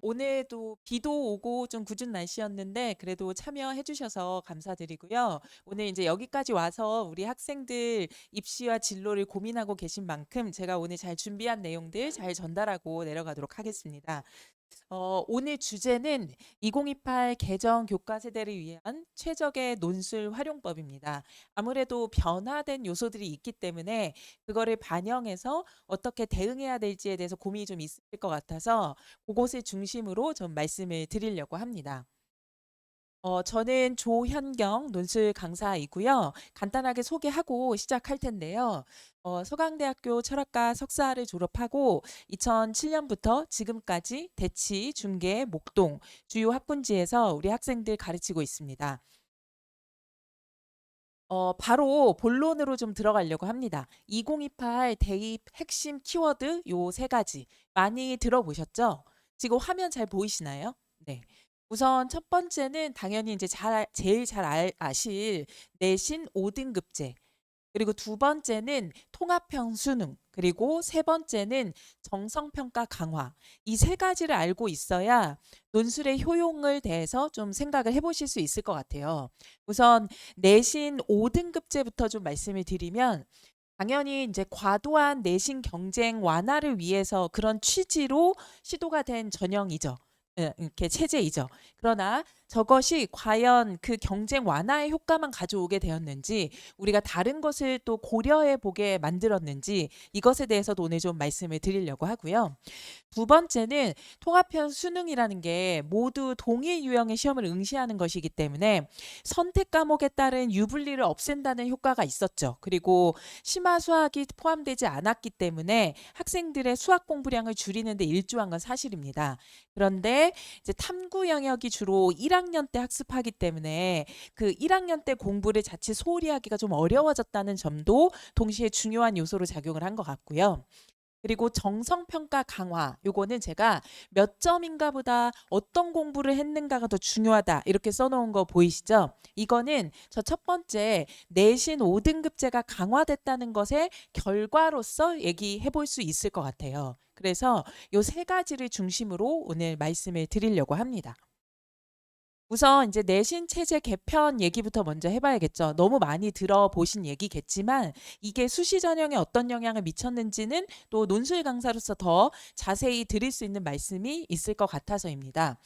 오늘도 비도 오고 좀 궂은 날씨였는데 그래도 참여해 주셔서 감사드리고요. 오늘 이제 여기까지 와서 우리 학생들 입시와 진로를 고민하고 계신 만큼 제가 오늘 잘 준비한 내용들 잘 전달하고 내려가도록 하겠습니다. 오늘 주제는 2028 개정 교과 세대를 위한 최적의 논술 활용법입니다. 아무래도 변화된 요소들이 있기 때문에 그거를 반영해서 어떻게 대응해야 될지에 대해서 고민이 좀 있을 것 같아서 그것을 중심으로 좀 말씀을 드리려고 합니다. 저는 조현경 논술 강사이고요. 간단하게 소개하고 시작할 텐데요. 서강대학교 철학과 석사를 졸업하고 2007년부터 지금까지 대치, 중계, 목동 주요 학군지에서 우리 학생들 가르치고 있습니다. 바로 본론으로 좀 들어가려고 합니다. 2028 대입 핵심 키워드 요 세 가지 많이 들어보셨죠? 지금 화면 잘 보이시나요? 네. 우선 첫 번째는 당연히 이제 제일 잘 아실 내신 5등급제. 그리고 두 번째는 통합형 수능, 그리고 세 번째는 정성평가 강화. 이 세 가지를 알고 있어야 논술의 효용을 대해서 좀 생각을 해보실 수 있을 것 같아요. 우선 내신 5등급제부터 좀 말씀을 드리면 당연히 이제 과도한 내신 경쟁 완화를 위해서 그런 취지로 시도가 된 전형이죠. 예, 이렇게 체제이죠. 그러나 저것이 과연 그 경쟁 완화의 효과만 가져오게 되었는지 우리가 다른 것을 또 고려해 보게 만들었는지 이것에 대해서도 오늘 좀 말씀을 드리려고 하고요. 두 번째는 통합형 수능이라는 게 모두 동일 유형의 시험을 응시하는 것이기 때문에 선택 과목에 따른 유불리를 없앤다는 효과가 있었죠. 그리고 심화 수학이 포함되지 않았기 때문에 학생들의 수학 공부량을 줄이는 데 일조한 건 사실입니다. 그런데 이제 탐구 영역이 주로 1학년 때 학습하기 때문에 그 1학년 때 공부를 자칫 소홀히 하기가 좀 어려워졌다는 점도 동시에 중요한 요소로 작용을 한 것 같고요. 그리고 정성평가 강화 요거는 제가 몇 점인가 보다 어떤 공부를 했는가가 더 중요하다 이렇게 써놓은 거 보이시죠? 이거는 저 첫 번째 내신 5등급제가 강화됐다는 것의 결과로서 얘기해 볼 수 있을 것 같아요. 그래서 요 세 가지를 중심으로 오늘 말씀을 드리려고 합니다. 우선 이제 내신 체제 개편 얘기부터 먼저 해봐야겠죠. 너무 많이 들어보신 얘기겠지만 이게 수시 전형에 어떤 영향을 미쳤는지는 또 논술 강사로서 더 자세히 드릴 수 있는 말씀이 있을 것 같아서입니다.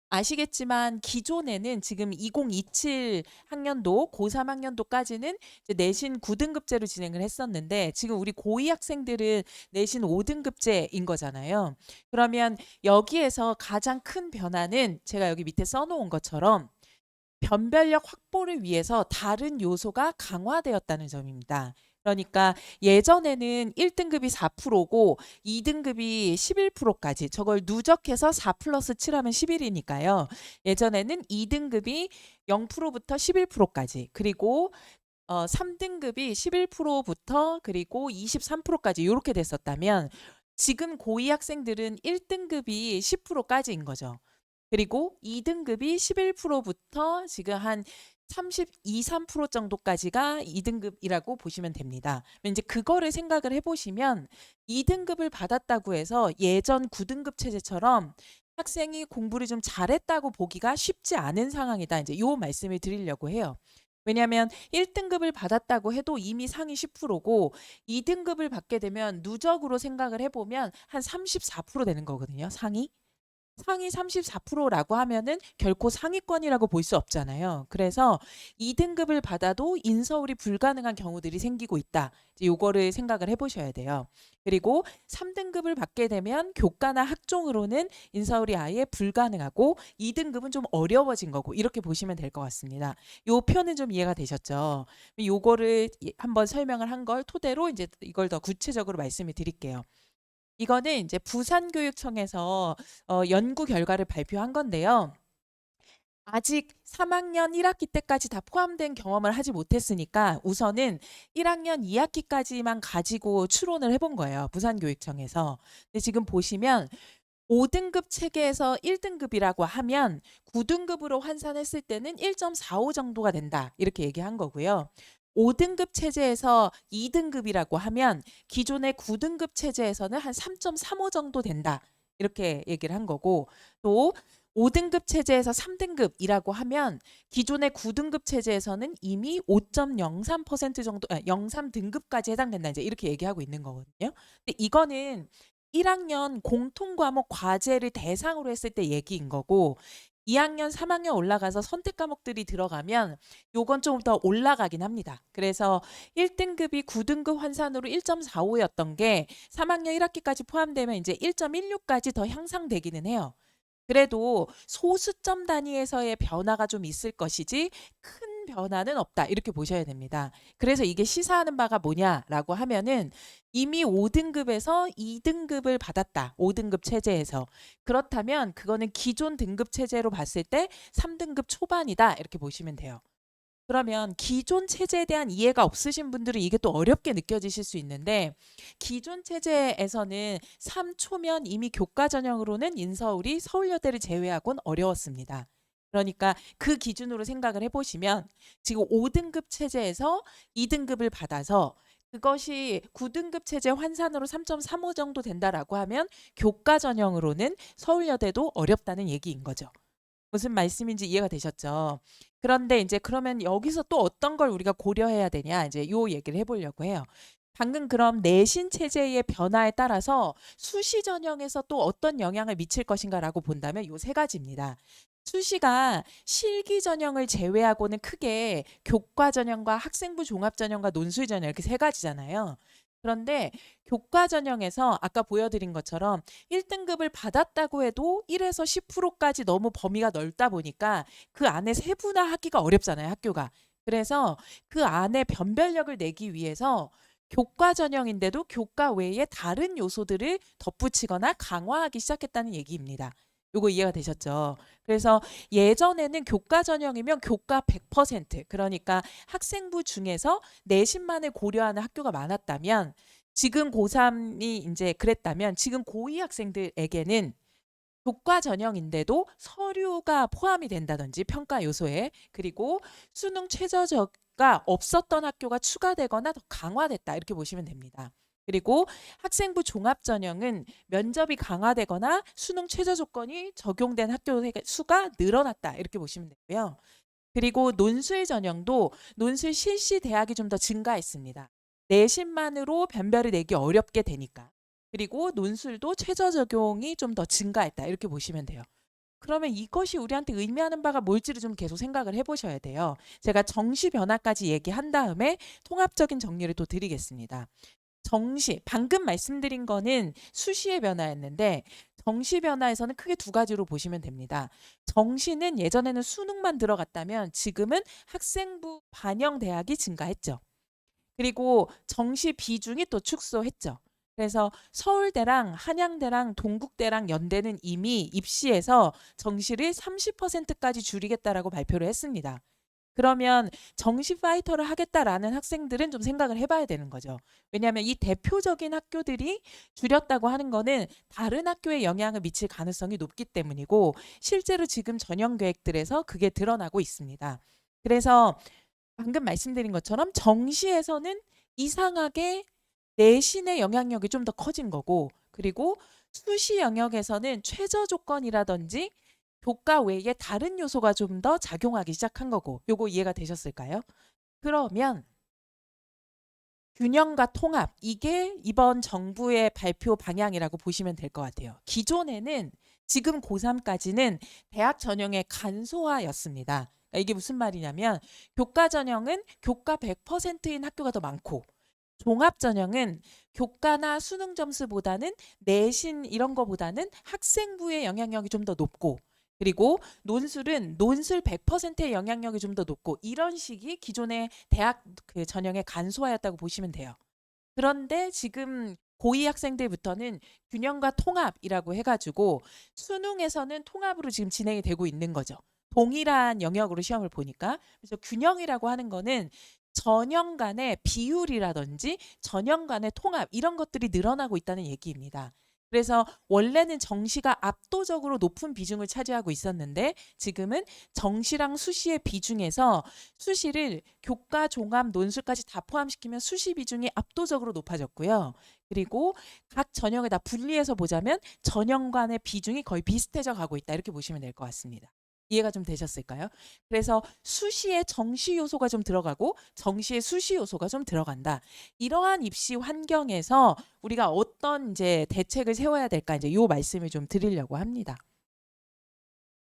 아시겠지만 기존에는 지금 2027 학년도 고3 학년도까지는 이제 내신 9등급제로 진행을 했었는데 지금 우리 고2 학생들은 내신 5등급제인 거잖아요. 그러면 여기에서 가장 큰 변화는 제가 여기 밑에 써놓은 것처럼 변별력 확보를 위해서 다른 요소가 강화되었다는 점입니다. 그러니까 예전에는 1등급이 4%고 2등급이 11%까지 저걸 누적해서 4 플러스 7하면 11이니까요. 예전에는 2등급이 0%부터 11%까지 그리고 3등급이 11%부터 그리고 23%까지 이렇게 됐었다면 지금 고2 학생들은 1등급이 10%까지인 거죠. 그리고 2등급이 11%부터 지금 한 32, 3% 정도까지가 2등급이라고 보시면 됩니다. 이제 그거를 생각을 해보시면 2등급을 받았다고 해서 예전 9등급 체제처럼 학생이 공부를 좀 잘했다고 보기가 쉽지 않은 상황이다. 이제 요 말씀을 드리려고 해요. 왜냐하면 1등급을 받았다고 해도 이미 상위 10%고 2등급을 받게 되면 누적으로 생각을 해보면 한 34% 되는 거거든요. 상위 34%라고 하면은 결코 상위권이라고 볼 수 없잖아요. 그래서 2등급을 받아도 인서울이 불가능한 경우들이 생기고 있다. 이제 요거를 생각을 해보셔야 돼요. 그리고 3등급을 받게 되면 교과나 학종으로는 인서울이 아예 불가능하고 2등급은 좀 어려워진 거고 이렇게 보시면 될 것 같습니다. 요 표는 좀 이해가 되셨죠? 요거를 한번 설명을 한 걸 토대로 이제 이걸 더 구체적으로 말씀을 드릴게요. 이거는 이제 부산교육청에서 연구 결과를 발표한 건데요. 아직 3학년 1학기 때까지 다 포함된 경험을 하지 못했으니까 우선은 1학년 2학기까지만 가지고 추론을 해본 거예요. 부산교육청에서. 근데 지금 보시면 5등급 체계에서 1등급이라고 하면 9등급으로 환산했을 때는 1.45 정도가 된다. 이렇게 얘기한 거고요. 5등급 체제에서 2등급이라고 하면 기존의 9등급 체제에서는 한 3.35 정도 된다. 이렇게 얘기를 한 거고, 또 5등급 체제에서 3등급이라고 하면 기존의 9등급 체제에서는 이미 5.03% 정도, 03등급까지 해당된다. 이제 이렇게 얘기하고 있는 거거든요. 근데 이거는 1학년 공통과목 과제를 대상으로 했을 때 얘기인 거고, 2학년, 3학년 올라가서 선택 과목들이 들어가면 요건 좀 더 올라가긴 합니다. 그래서 1등급이 9등급 환산으로 1.45였던 게 3학년 1학기까지 포함되면 이제 1.16까지 더 향상되기는 해요. 그래도 소수점 단위에서의 변화가 좀 있을 것이지 큰 변화는 없다. 이렇게 보셔야 됩니다. 그래서 이게 시사하는 바가 뭐냐라고 하면은 이미 5등급에서 2등급을 받았다. 5등급 체제에서. 그렇다면 그거는 기존 등급 체제로 봤을 때 3등급 초반이다. 이렇게 보시면 돼요. 그러면 기존 체제에 대한 이해가 없으신 분들은 이게 또 어렵게 느껴지실 수 있는데, 기존 체제에서는 3초면 이미 교과 전형으로는 인서울이 서울여대를 제외하고는 어려웠습니다. 그러니까 그 기준으로 생각을 해보시면 지금 5등급 체제에서 2등급을 받아서 그것이 9등급 체제 환산으로 3.35 정도 된다라고 하면 교과 전형으로는 서울여대도 어렵다는 얘기인 거죠. 무슨 말씀인지 이해가 되셨죠? 그런데 이제 그러면 여기서 또 어떤 걸 우리가 고려해야 되냐, 이제 요 얘기를 해보려고 해요. 방금 그럼 내신 체제의 변화에 따라서 수시 전형에서 또 어떤 영향을 미칠 것인가라고 본다면 요 세 가지입니다. 수시가 실기 전형을 제외하고는 크게 교과 전형과 학생부 종합 전형과 논술 전형 이렇게 세 가지잖아요. 그런데 교과 전형에서 아까 보여드린 것처럼 1등급을 받았다고 해도 1에서 10%까지 너무 범위가 넓다 보니까 그 안에 세분화하기가 어렵잖아요, 학교가. 그래서 그 안에 변별력을 내기 위해서 교과 전형인데도 교과 외에 다른 요소들을 덧붙이거나 강화하기 시작했다는 얘기입니다. 요거 이해가 되셨죠? 그래서 예전에는 교과 전형이면 교과 100%, 그러니까 학생부 중에서 내신만을 고려하는 학교가 많았다면, 지금 고3이 이제 그랬다면 지금 고2 학생들에게는 교과 전형인데도 서류가 포함이 된다든지 평가 요소에, 그리고 수능 최저가 없었던 학교가 추가되거나 더 강화됐다. 이렇게 보시면 됩니다. 그리고 학생부 종합 전형은 면접이 강화되거나 수능 최저 조건이 적용된 학교 수가 늘어났다. 이렇게 보시면 되고요. 그리고 논술 전형도 논술 실시 대학이 좀 더 증가했습니다. 내신만으로 변별을 내기 어렵게 되니까. 그리고 논술도 최저 적용이 좀 더 증가했다. 이렇게 보시면 돼요. 그러면 이것이 우리한테 의미하는 바가 뭘지를 좀 계속 생각을 해보셔야 돼요. 제가 정시 변화까지 얘기한 다음에 통합적인 정리를 또 드리겠습니다. 정시, 방금 말씀드린 거는 수시의 변화였는데 정시 변화에서는 크게 두 가지로 보시면 됩니다. 정시는 예전에는 수능만 들어갔다면 지금은 학생부 반영 대학이 증가했죠. 그리고 정시 비중이 또 축소했죠. 그래서 서울대랑 한양대랑 동국대랑 연대는 이미 입시에서 정시를 30%까지 줄이겠다라고 발표를 했습니다. 그러면 정시 파이터를 하겠다라는 학생들은 좀 생각을 해봐야 되는 거죠. 왜냐하면 이 대표적인 학교들이 줄였다고 하는 거는 다른 학교에 영향을 미칠 가능성이 높기 때문이고, 실제로 지금 전형 계획들에서 그게 드러나고 있습니다. 그래서 방금 말씀드린 것처럼 정시에서는 이상하게 내신의 영향력이 좀 더 커진 거고, 그리고 수시 영역에서는 최저 조건이라든지 교과 외에 다른 요소가 좀 더 작용하기 시작한 거고, 요거 이해가 되셨을까요? 그러면 균형과 통합, 이게 이번 정부의 발표 방향이라고 보시면 될 것 같아요. 기존에는 지금 고3까지는 대학 전형의 간소화였습니다. 그러니까 이게 무슨 말이냐면 교과 전형은 교과 100%인 학교가 더 많고, 종합 전형은 교과나 수능 점수보다는 내신 이런 거보다는 학생부의 영향력이 좀 더 높고, 그리고 논술은 논술 100%의 영향력이 좀 더 높고, 이런 식이 기존의 대학 그 전형의 간소화였다고 보시면 돼요. 그런데 지금 고2 학생들부터는 균형과 통합이라고 해가지고 수능에서는 통합으로 지금 진행이 되고 있는 거죠. 동일한 영역으로 시험을 보니까. 그래서 균형이라고 하는 거는 전형 간의 비율이라든지 전형 간의 통합, 이런 것들이 늘어나고 있다는 얘기입니다. 그래서 원래는 정시가 압도적으로 높은 비중을 차지하고 있었는데 지금은 정시랑 수시의 비중에서 수시를 교과, 종합, 논술까지 다 포함시키면 수시 비중이 압도적으로 높아졌고요. 그리고 각 전형을 다 분리해서 보자면 전형 간의 비중이 거의 비슷해져 가고 있다. 이렇게 보시면 될 것 같습니다. 이해가 좀 되셨을까요? 그래서 수시에 정시 요소가 좀 들어가고 정시에 수시 요소가 좀 들어간다. 이러한 입시 환경에서 우리가 어떤 이제 대책을 세워야 될까 이제 요 말씀을 좀 드리려고 합니다.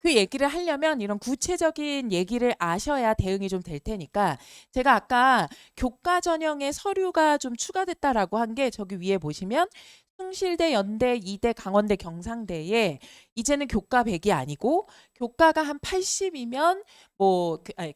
그 얘기를 하려면 이런 구체적인 얘기를 아셔야 대응이 좀 될 테니까 제가 아까 교과 전형에 서류가 좀 추가됐다라고 한 게 저기 위에 보시면 숭실대, 연대, 이대, 강원대, 경상대에 이제는 교과 100이 아니고 교과가 한 80이면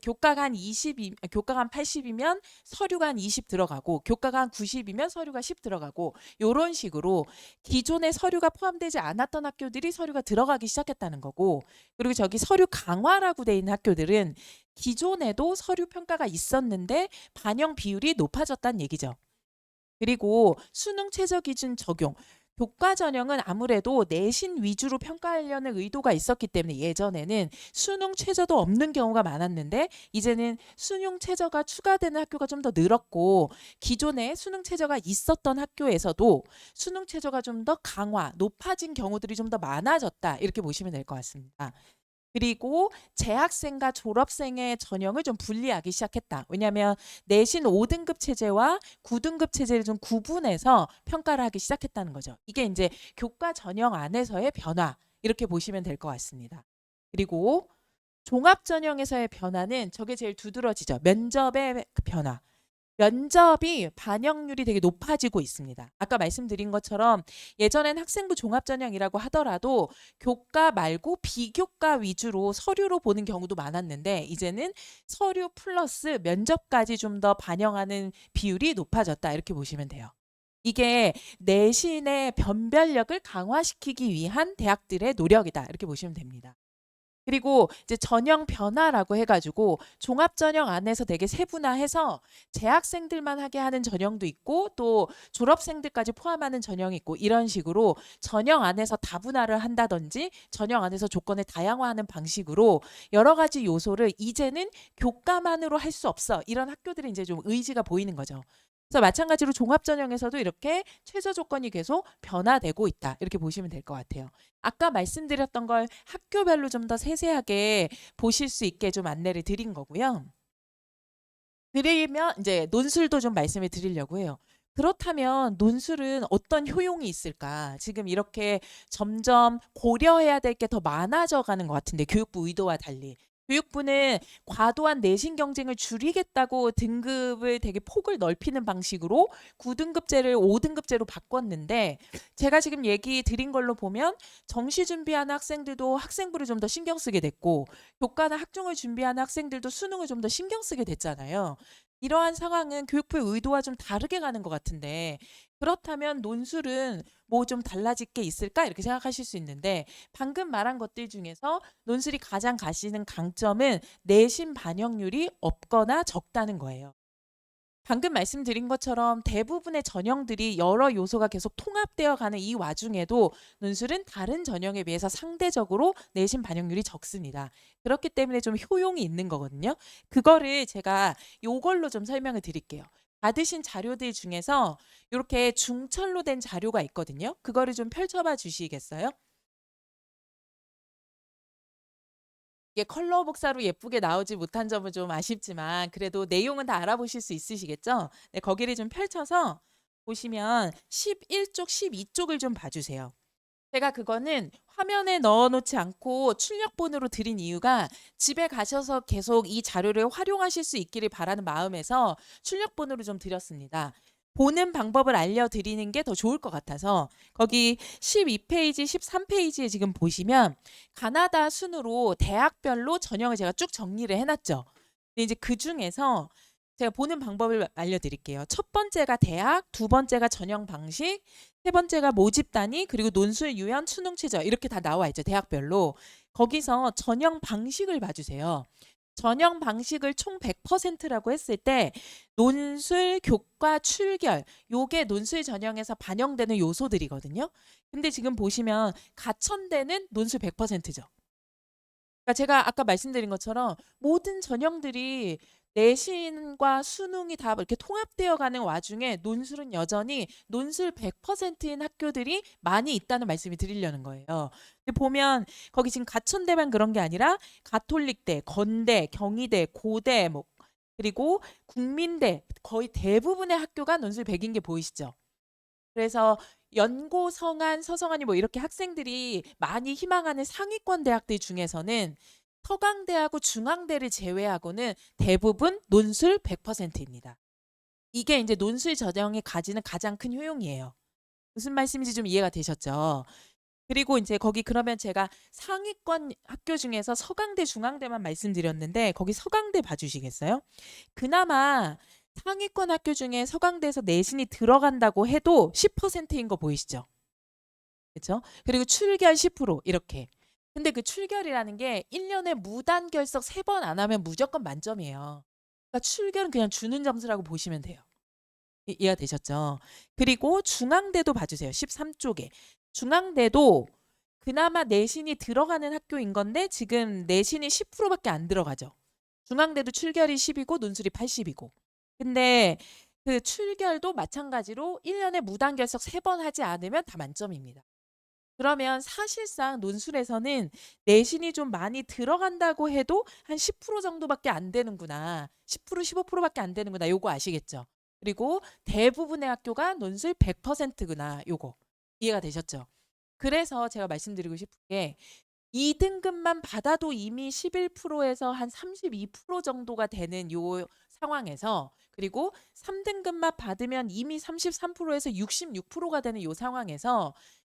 교과가 한 20이 교과가 한 80이면 서류가 한 20 들어가고 교과가 한 90이면 서류가 10 들어가고 요런 식으로 기존에 서류가 포함되지 않았던 학교들이 서류가 들어가기 시작했다는 거고 그리고 저기 서류 강화라고 돼 있는 학교들은 기존에도 서류 평가가 있었는데 반영 비율이 높아졌다는 얘기죠. 그리고 수능 최저 기준 적용. 교과 전형은 아무래도 내신 위주로 평가하려는 의도가 있었기 때문에 예전에는 수능 최저도 없는 경우가 많았는데 이제는 수능 최저가 추가되는 학교가 좀 더 늘었고 기존에 수능 최저가 있었던 학교에서도 수능 최저가 좀 더 강화, 높아진 경우들이 좀 더 많아졌다. 이렇게 보시면 될 것 같습니다. 그리고 재학생과 졸업생의 전형을 좀 분리하기 시작했다. 왜냐하면 내신 5등급 체제와 9등급 체제를 좀 구분해서 평가를 하기 시작했다는 거죠. 이게 이제 교과 전형 안에서의 변화 이렇게 보시면 될 것 같습니다. 그리고 종합 전형에서의 변화는 저게 제일 두드러지죠. 면접의 변화. 면접이 반영률이 되게 높아지고 있습니다. 아까 말씀드린 것처럼 예전엔 학생부 종합전형이라고 하더라도 교과 말고 비교과 위주로 서류로 보는 경우도 많았는데 이제는 서류 플러스 면접까지 좀 더 반영하는 비율이 높아졌다. 이렇게 보시면 돼요. 이게 내신의 변별력을 강화시키기 위한 대학들의 노력이다. 이렇게 보시면 됩니다. 그리고 이제 전형 변화라고 해가지고 종합 전형 안에서 되게 세분화해서 재학생들만 하게 하는 전형도 있고 또 졸업생들까지 포함하는 전형이 있고 이런 식으로 전형 안에서 다분화를 한다든지 전형 안에서 조건을 다양화하는 방식으로 여러 가지 요소를 이제는 교과만으로 할 수 없어 이런 학교들이 이제 좀 의지가 보이는 거죠. 그래서 마찬가지로 종합 전형에서도 이렇게 최저 조건이 계속 변화되고 있다 이렇게 보시면 될 것 같아요. 아까 말씀드렸던 걸 학교별로 좀 더 세세하게 보실 수 있게 좀 안내를 드린 거고요. 그러면 이제 논술도 좀 말씀을 드리려고 해요. 그렇다면 논술은 어떤 효용이 있을까? 지금 이렇게 점점 고려해야 될 게 더 많아져 가는 것 같은데 교육부 의도와 달리. 교육부는 과도한 내신 경쟁을 줄이겠다고 등급을 되게 폭을 넓히는 방식으로 9등급제를 5등급제로 바꿨는데 제가 지금 얘기 드린 걸로 보면 정시 준비하는 학생들도 학생부를 좀 더 신경 쓰게 됐고 교과나 학종을 준비하는 학생들도 수능을 좀 더 신경 쓰게 됐잖아요. 이러한 상황은 교육부의 의도와 좀 다르게 가는 것 같은데 그렇다면 논술은 뭐 좀 달라질 게 있을까? 이렇게 생각하실 수 있는데 방금 말한 것들 중에서 논술이 가장 가시는 강점은 내신 반영률이 없거나 적다는 거예요. 방금 말씀드린 것처럼 대부분의 전형들이 여러 요소가 계속 통합되어 가는 이 와중에도 논술은 다른 전형에 비해서 상대적으로 내신 반영률이 적습니다. 그렇기 때문에 좀 효용이 있는 거거든요. 그거를 제가 요걸로 좀 설명을 드릴게요. 받으신 자료들 중에서 이렇게 중철로 된 자료가 있거든요. 그거를 좀 펼쳐봐 주시겠어요? 이게 컬러 복사로 예쁘게 나오지 못한 점은 좀 아쉽지만 그래도 내용은 다 알아보실 수 있으시겠죠? 네, 거기를 좀 펼쳐서 보시면 11쪽, 12쪽을 좀 봐주세요. 제가 그거는 화면에 넣어놓지 않고 출력본으로 드린 이유가 집에 가셔서 계속 이 자료를 활용하실 수 있기를 바라는 마음에서 출력본으로 좀 드렸습니다. 보는 방법을 알려드리는 게 더 좋을 것 같아서 거기 12페이지, 13페이지에 지금 보시면 가나다 순으로 대학별로 전형을 제가 쭉 정리를 해놨죠. 근데 이제 그 중에서 제가 보는 방법을 알려드릴게요. 첫 번째가 대학, 두 번째가 전형 방식, 세 번째가 모집 단위, 그리고 논술 유형, 수능 최저 이렇게 다 나와 있죠. 대학별로. 거기서 전형 방식을 봐주세요. 전형 방식을 총 100%라고 했을 때 논술, 교과, 출결 요게 논술 전형에서 반영되는 요소들이거든요. 근데 지금 보시면 가천대는 논술 100%죠. 그러니까 제가 아까 말씀드린 것처럼 모든 전형들이 내신과 수능이 다 이렇게 통합되어 가는 와중에 논술은 여전히 논술 100%인 학교들이 많이 있다는 말씀을 드리려는 거예요. 근데 보면 거기 지금 가천대만 그런 게 아니라 가톨릭대, 건대, 경희대, 고대 뭐 그리고 국민대 거의 대부분의 학교가 논술 100인 게 보이시죠? 그래서 연고, 성안, 서성안이 뭐 이렇게 학생들이 많이 희망하는 상위권 대학들 중에서는 서강대하고 중앙대를 제외하고는 대부분 논술 100%입니다. 이게 이제 논술 전형이 가지는 가장 큰 효용이에요. 무슨 말씀인지 좀 이해가 되셨죠? 그리고 이제 거기 그러면 제가 상위권 학교 중에서 서강대, 중앙대만 말씀드렸는데 거기 서강대 봐주시겠어요? 그나마 상위권 학교 중에 서강대에서 내신이 들어간다고 해도 10%인 거 보이시죠? 그렇죠? 그리고 출결 10% 이렇게. 근데 그 출결이라는 게 1년에 무단 결석 3번 안 하면 무조건 만점이에요. 그러니까 출결은 그냥 주는 점수라고 보시면 돼요. 이해가 되셨죠? 그리고 중앙대도 봐주세요. 13쪽에. 중앙대도 그나마 내신이 들어가는 학교인 건데 지금 내신이 10%밖에 안 들어가죠. 중앙대도 출결이 10이고 논술이 80이고. 근데 그 출결도 마찬가지로 1년에 무단 결석 3번 하지 않으면 다 만점입니다. 그러면 사실상 논술에서는 내신이 좀 많이 들어간다고 해도 한 10% 정도밖에 안 되는구나. 10% 15%밖에 안 되는구나. 요거 아시겠죠? 그리고 대부분의 학교가 논술 100%구나. 요거. 이해가 되셨죠? 그래서 제가 말씀드리고 싶은 게 2등급만 받아도 이미 11%에서 한 32% 정도가 되는 요 상황에서 그리고 3등급만 받으면 이미 33%에서 66%가 되는 요 상황에서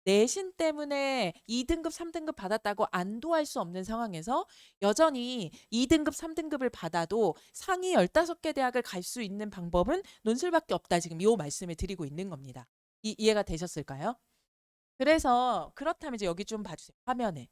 내신 때문에 2등급, 3등급 받았다고 안도할 수 없는 상황에서 여전히 2등급, 3등급을 받아도 상위 15개 대학을 갈 수 있는 방법은 논술밖에 없다. 지금 요 말씀을 드리고 있는 겁니다. 이해가 되셨을까요? 그래서 그렇다면 이제 여기 좀 봐주세요. 화면에.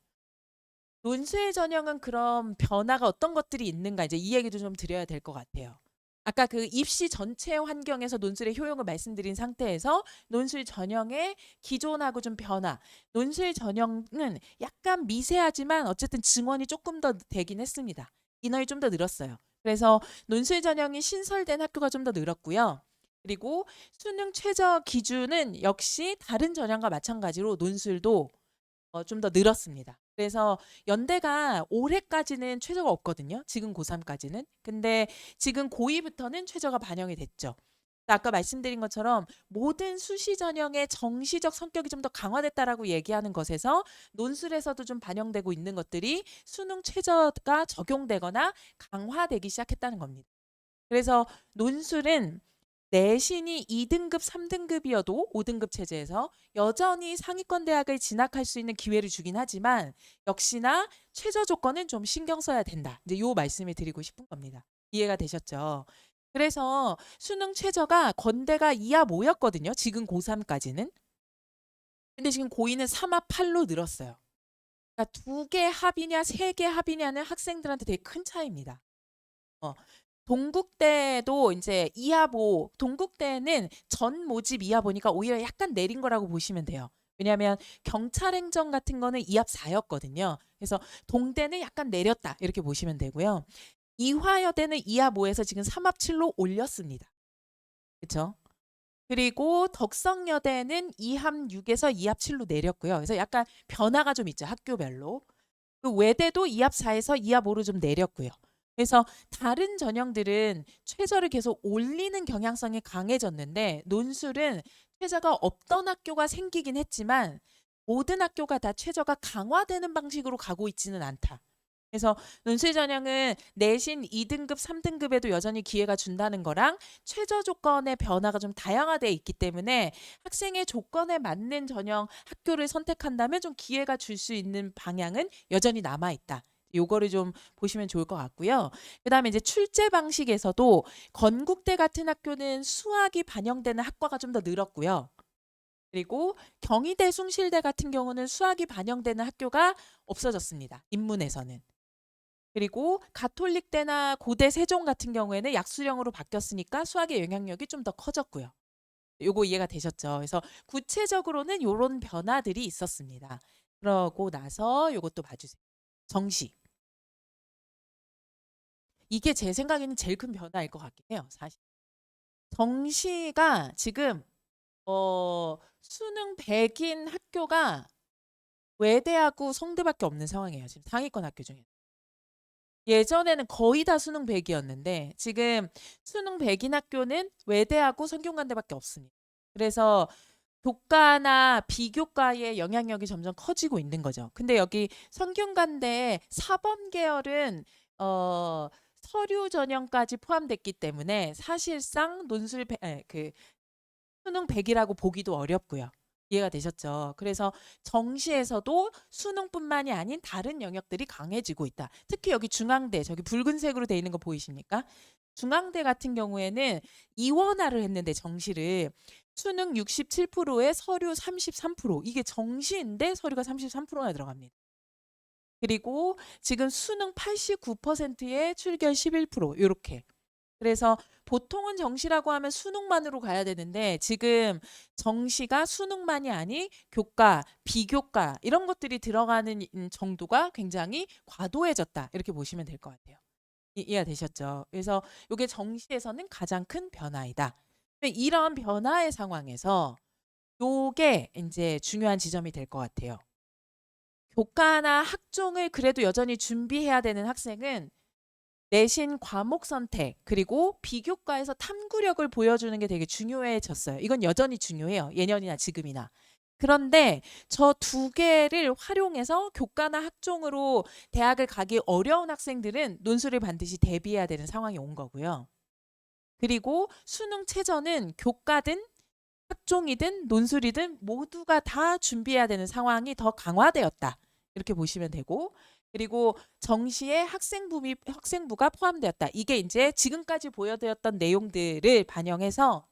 논술 전형은 그럼 변화가 어떤 것들이 있는가 이제 이 얘기도 좀 드려야 될 것 같아요. 아까 그 입시 전체 환경에서 논술의 효용을 말씀드린 상태에서 논술 전형의 기존하고 좀 변화. 논술 전형은 약간 미세하지만 어쨌든 증원이 조금 더 되긴 했습니다. 인원이 좀 더 늘었어요. 그래서 논술 전형이 신설된 학교가 좀 더 늘었고요. 그리고 수능 최저 기준은 역시 다른 전형과 마찬가지로 논술도 좀 더 늘었습니다. 그래서 연대가 올해까지는 최저가 없거든요. 지금 고3까지는. 근데 지금 고2부터는 최저가 반영이 됐죠. 아까 말씀드린 것처럼 모든 수시 전형의 정시적 성격이 좀 더 강화됐다라고 얘기하는 것에서 논술에서도 좀 반영되고 있는 것들이 수능 최저가 적용되거나 강화되기 시작했다는 겁니다. 그래서 논술은 내신이 2등급, 3등급이어도 5등급 체제에서 여전히 상위권 대학을 진학할 수 있는 기회를 주긴 하지만 역시나 최저 조건은 좀 신경 써야 된다. 이제 요 말씀을 드리고 싶은 겁니다. 이해가 되셨죠? 그래서 수능 최저가 건대가 2합 5였거든요. 지금 고3까지는. 근데 지금 고2는 3합 8로 늘었어요. 그러니까 2개 합이냐 3개 합이냐는 학생들한테 되게 큰 차이입니다. 어, 동국대도 이제 2합 5, 동국대는 전 모집 2합 5니까 오히려 약간 내린 거라고 보시면 돼요. 왜냐하면 경찰행정 같은 거는 2합 4였거든요. 그래서 동대는 약간 내렸다 이렇게 보시면 되고요. 이화여대는 2합 5에서 지금 3합 7로 올렸습니다. 그렇죠? 그리고 덕성여대는 2합 6에서 2합 7로 내렸고요. 그래서 약간 변화가 좀 있죠. 학교별로. 그 외대도 2합 4에서 2합 5로 좀 내렸고요. 그래서 다른 전형들은 최저를 계속 올리는 경향성이 강해졌는데 논술은 최저가 없던 학교가 생기긴 했지만 모든 학교가 다 최저가 강화되는 방식으로 가고 있지는 않다. 그래서 논술 전형은 내신 2등급, 3등급에도 여전히 기회가 준다는 거랑 최저 조건의 변화가 좀 다양화되어 있기 때문에 학생의 조건에 맞는 전형 학교를 선택한다면 좀 기회가 줄 수 있는 방향은 여전히 남아 있다. 요거를 좀 보시면 좋을 것 같고요. 그다음에 이제 출제 방식에서도 건국대 같은 학교는 수학이 반영되는 학과가 좀 더 늘었고요. 그리고 경희대, 숭실대 같은 경우는 수학이 반영되는 학교가 없어졌습니다. 인문에서는. 그리고 가톨릭대나 고대 세종 같은 경우에는 약수령으로 바뀌었으니까 수학의 영향력이 좀 더 커졌고요. 요거 이해가 되셨죠? 그래서 구체적으로는 요런 변화들이 있었습니다. 그러고 나서 요것도 봐주세요. 정시. 이게 제 생각에는 제일 큰 변화일 것 같긴 해요, 사실. 정시가 지금 수능 100인 학교가 외대하고 성대밖에 없는 상황이에요. 지금 상위권 학교 중에. 예전에는 거의 다 수능 100이었는데 지금 수능 100인 학교는 외대하고 성균관대밖에 없습니다. 그래서 교과나 비교과의 영향력이 점점 커지고 있는 거죠. 근데 여기 성균관대 4번 계열은 서류 전형까지 포함됐기 때문에 사실상 그 수능 100이라고 보기도 어렵고요. 이해가 되셨죠? 그래서 정시에서도 수능뿐만이 아닌 다른 영역들이 강해지고 있다. 특히 여기 중앙대, 저기 붉은색으로 돼 있는 거 보이십니까? 중앙대 같은 경우에는 이원화를 했는데 정시를 수능 67%에 서류 33%. 이게 정시인데 서류가 33%나 들어갑니다. 그리고 지금 수능 89%에 출결 11% 이렇게. 그래서 보통은 정시라고 하면 수능만으로 가야 되는데 지금 정시가 수능만이 아닌 교과, 비교과 이런 것들이 들어가는 정도가 굉장히 과도해졌다. 이렇게 보시면 될 것 같아요. 이해가 되셨죠? 그래서 이게 정시에서는 가장 큰 변화이다. 이런 변화의 상황에서 요게 이제 중요한 지점이 될 것 같아요. 교과나 학종을 그래도 여전히 준비해야 되는 학생은 내신 과목 선택 그리고 비교과에서 탐구력을 보여주는 게 되게 중요해졌어요. 이건 여전히 중요해요. 예년이나 지금이나. 그런데 저 두 개를 활용해서 교과나 학종으로 대학을 가기 어려운 학생들은 논술을 반드시 대비해야 되는 상황이 온 거고요. 그리고 수능 최저는 교과든 학종이든 논술이든 모두가 다 준비해야 되는 상황이 더 강화되었다. 이렇게 보시면 되고 그리고 정시에 학생부가 포함되었다. 이게 이제 지금까지 보여드렸던 내용들을 반영해서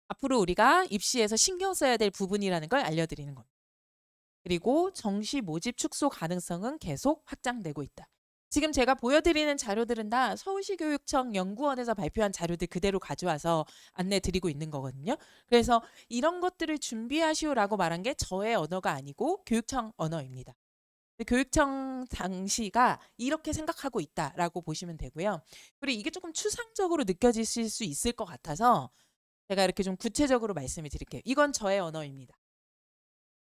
앞으로 우리가 입시에서 신경 써야 될 부분이라는 걸 알려드리는 겁니다. 그리고 정시 모집 축소 가능성은 계속 확장되고 있다. 지금 제가 보여드리는 자료들은 다 서울시 교육청 연구원에서 발표한 자료들 그대로 가져와서 안내 드리고 있는 거거든요. 그래서 이런 것들을 준비하시오라고 말한 게 저의 언어가 아니고 교육청 언어입니다. 교육청 당시가 이렇게 생각하고 있다라고 보시면 되고요. 그리고 이게 조금 추상적으로 느껴지실 수 있을 것 같아서 제가 이렇게 좀 구체적으로 말씀을 드릴게요. 이건 저의 언어입니다.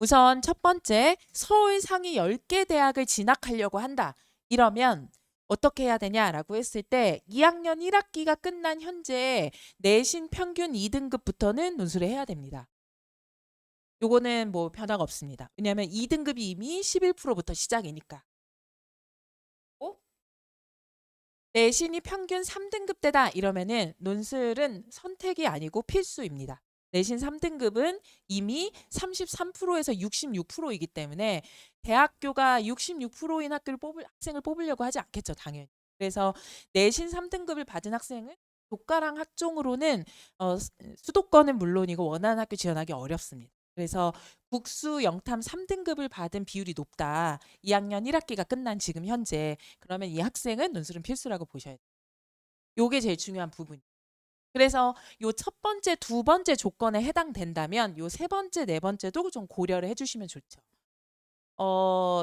우선 첫 번째, 서울 상위 10개 대학을 진학하려고 한다. 이러면 어떻게 해야 되냐라고 했을 때 2학년 1학기가 끝난 현재 내신 평균 2등급부터는 논술을 해야 됩니다. 요거는 뭐 변화가 없습니다. 왜냐하면 2등급이 이미 11%부터 시작이니까. 내신이 평균 3등급대다 이러면은 논술은 선택이 아니고 필수입니다. 내신 3등급은 이미 33%에서 66%이기 때문에 대학교가 66%인 학생을 뽑으려고 하지 않겠죠, 당연히. 그래서 내신 3등급을 받은 학생은 교과랑 학종으로는 수도권은 물론이고 원하는 학교 지원하기 어렵습니다. 그래서 국수 영탐 3등급을 받은 비율이 높다. 2학년 1학기가 끝난 지금 현재. 그러면 이 학생은 논술은 필수라고 보셔야 돼요. 요게 제일 중요한 부분. 그래서 요 첫 번째, 두 번째 조건에 해당된다면 요 세 번째, 네 번째도 좀 고려를 해주시면 좋죠.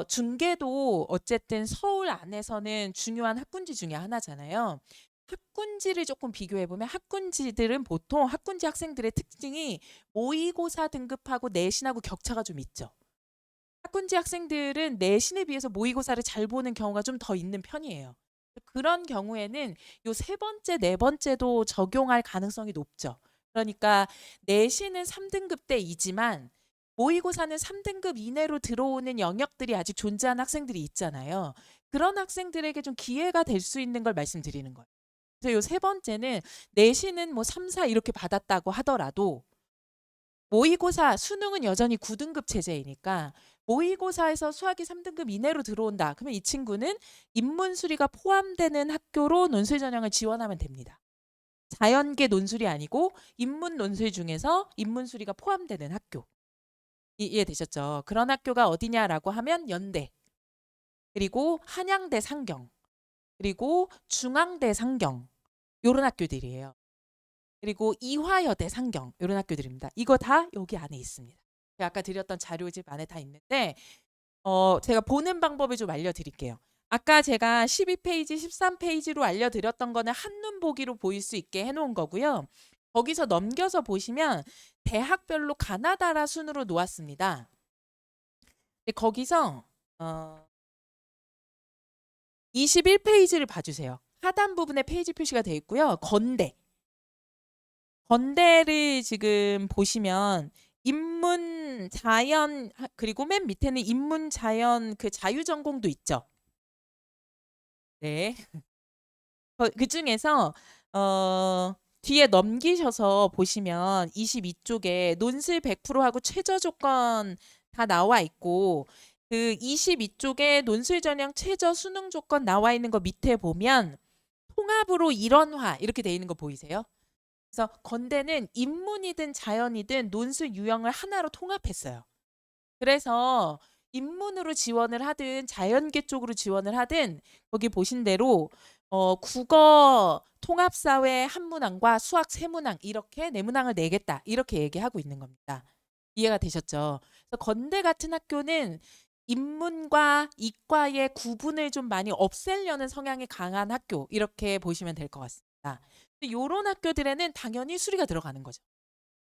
중계도 어쨌든 서울 안에서는 중요한 학군지 중에 하나잖아요. 학군지를 조금 비교해보면 학군지들은 보통 학군지 학생들의 특징이 모의고사 등급하고 내신하고 격차가 좀 있죠. 학군지 학생들은 내신에 비해서 모의고사를 잘 보는 경우가 좀 더 있는 편이에요. 그런 경우에는 요 세 번째, 네 번째도 적용할 가능성이 높죠. 그러니까 내신은 3등급대이지만 모의고사는 3등급 이내로 들어오는 영역들이 아직 존재하는 학생들이 있잖아요. 그런 학생들에게 좀 기회가 될 수 있는 걸 말씀드리는 거예요. 그래서 요 세 번째는 내신은 뭐 3, 4 이렇게 받았다고 하더라도 모의고사, 수능은 여전히 9등급 체제이니까 모의고사에서 수학이 3등급 이내로 들어온다. 그러면 이 친구는 인문수리가 포함되는 학교로 논술 전형을 지원하면 됩니다. 자연계 논술이 아니고 인문 논술 중에서 인문수리가 포함되는 학교. 이해되셨죠? 그런 학교가 어디냐라고 하면 연대. 그리고 한양대 상경. 그리고 중앙대 상경 요런 학교들이에요. 그리고 이화여대 상경 요런 학교들입니다. 이거 다 여기 안에 있습니다. 제가 아까 드렸던 자료집 안에 다 있는데 제가 보는 방법을 좀 알려드릴게요. 아까 제가 12페이지, 13페이지로 알려드렸던 거는 한눈 보기로 보일 수 있게 해놓은 거고요. 거기서 넘겨서 보시면 대학별로 가나다라 순으로 놓았습니다. 근데 거기서 21페이지를 봐주세요. 하단 부분에 페이지 표시가 되어 있고요. 건대를 지금 보시면 인문, 자연, 그리고 맨 밑에는 인문, 자연 그 자유전공도 있죠. 네. 그 중에서 뒤에 넘기셔서 보시면 22쪽에 논술 100%하고 최저 조건 다 나와 있고 그 22쪽에 논술 전형 최저 수능 조건 나와 있는 거 밑에 보면 통합으로 일원화 이렇게 돼 있는 거 보이세요? 그래서 건대는 인문이든 자연이든 논술 유형을 하나로 통합했어요. 그래서 인문으로 지원을 하든 자연계 쪽으로 지원을 하든 거기 보신 대로 국어 통합사회 한 문항과 수학 세 문항 이렇게 네 문항을 내겠다 이렇게 얘기하고 있는 겁니다. 이해가 되셨죠? 그래서 건대 같은 학교는 인문과 이과의 구분을 좀 많이 없애려는 성향이 강한 학교 이렇게 보시면 될 것 같습니다. 이런 학교들에는 당연히 수리가 들어가는 거죠.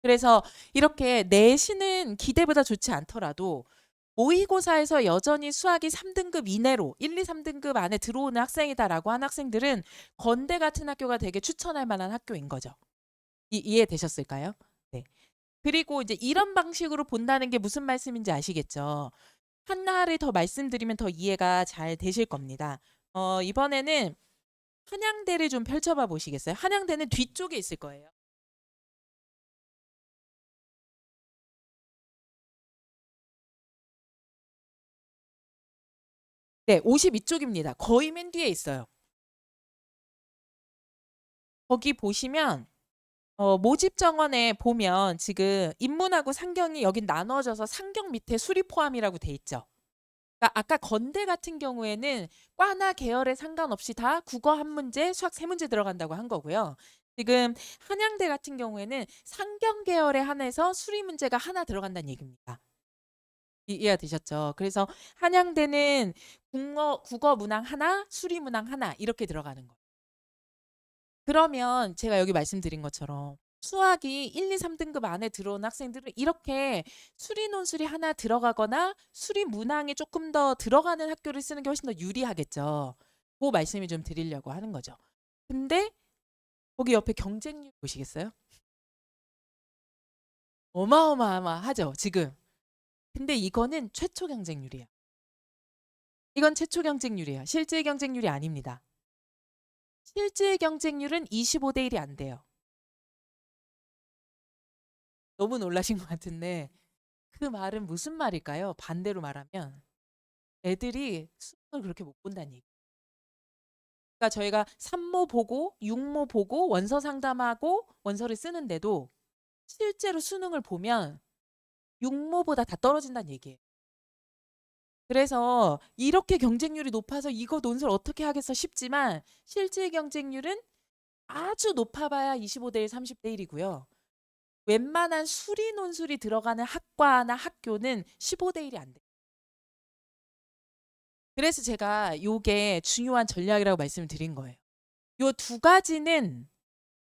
그래서 이렇게 내신은 기대보다 좋지 않더라도 모의고사에서 여전히 수학이 3등급 이내로 1, 2, 3등급 안에 들어오는 학생이다라고 한 학생들은 건대 같은 학교가 되게 추천할 만한 학교인 거죠. 이해되셨을까요? 네. 그리고 이제 이런 방식으로 본다는 게 무슨 말씀인지 아시겠죠? 하나를 더 말씀드리면 더 이해가 잘 되실 겁니다. 이번에는 한양대를 좀 펼쳐봐 보시겠어요? 한양대는 뒤쪽에 있을 거예요. 네, 52쪽입니다. 거의 맨 뒤에 있어요. 거기 보시면 모집 정원에 보면 지금 인문하고 상경이 여기 나눠져서 상경 밑에 수리 포함이라고 돼 있죠. 그러니까 아까 건대 같은 경우에는 과나 계열에 상관없이 다 국어 한 문제, 수학 세 문제 들어간다고 한 거고요. 지금 한양대 같은 경우에는 상경 계열에 한해서 수리 문제가 하나 들어간다는 얘기입니다. 이해가 되셨죠? 그래서 한양대는 국어 문항 하나, 수리 문항 하나 이렇게 들어가는 거예요. 그러면 제가 여기 말씀드린 것처럼 수학이 1, 2, 3등급 안에 들어온 학생들은 이렇게 수리 논술이 하나 들어가거나 수리 문항이 조금 더 들어가는 학교를 쓰는 게 훨씬 더 유리하겠죠. 그 말씀을 좀 드리려고 하는 거죠. 근데 거기 옆에 경쟁률 보시겠어요? 어마어마하죠, 지금. 근데 이거는 최초 경쟁률이야. 이건 최초 경쟁률이에요. 실제 경쟁률이 아닙니다. 실제 경쟁률은 25대 1이 안 돼요. 너무 놀라신 것 같은데 그 말은 무슨 말일까요? 반대로 말하면 애들이 수능을 그렇게 못 본다는 얘기. 그러니까 저희가 산모 보고 육모 보고 원서 상담하고 원서를 쓰는데도 실제로 수능을 보면 육모보다 다 떨어진다는 얘기예요. 그래서 이렇게 경쟁률이 높아서 이거 논술 어떻게 하겠어 싶지만 실제 경쟁률은 아주 높아봐야 25대 1, 30대 1이고요. 웬만한 수리 논술이 들어가는 학과나 학교는 15대 1이 안 돼요. 그래서 제가 요게 중요한 전략이라고 말씀을 드린 거예요. 요 두 가지는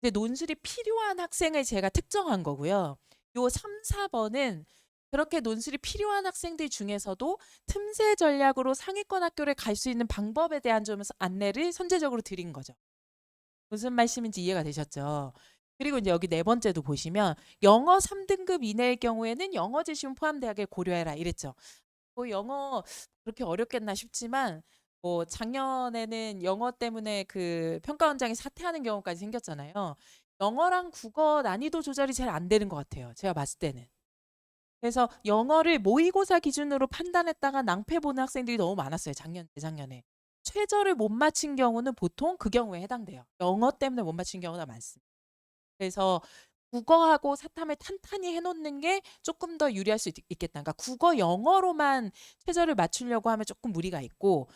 이제 논술이 필요한 학생을 제가 특정한 거고요. 요 3, 4번은 그렇게 논술이 필요한 학생들 중에서도 틈새 전략으로 상위권 학교를 갈 수 있는 방법에 대한 좀 안내를 선제적으로 드린 거죠. 무슨 말씀인지 이해가 되셨죠? 그리고 이제 여기 네 번째도 보시면 영어 3등급 이내의 경우에는 영어 재시험 포함대학에 고려해라 이랬죠. 뭐 영어 그렇게 어렵겠나 싶지만 뭐 작년에는 영어 때문에 그 평가원장이 사퇴하는 경우까지 생겼잖아요. 영어랑 국어 난이도 조절이 잘 안 되는 것 같아요. 제가 봤을 때는. 그래서 영어를 모의고사 기준으로 판단했다가 낭패 보는 학생들이 너무 많았어요. 작년, 재작년에. 최저를 못 맞힌 경우는 보통 그 경우에 해당돼요. 영어 때문에 못 맞힌 경우가 많습니다. 그래서 국어하고 사탐을 탄탄히 해놓는 게 조금 더 유리할 수 있겠다. 그러니까 국어 영어로만 최저를 맞추려고 하면 조금 무리가 있고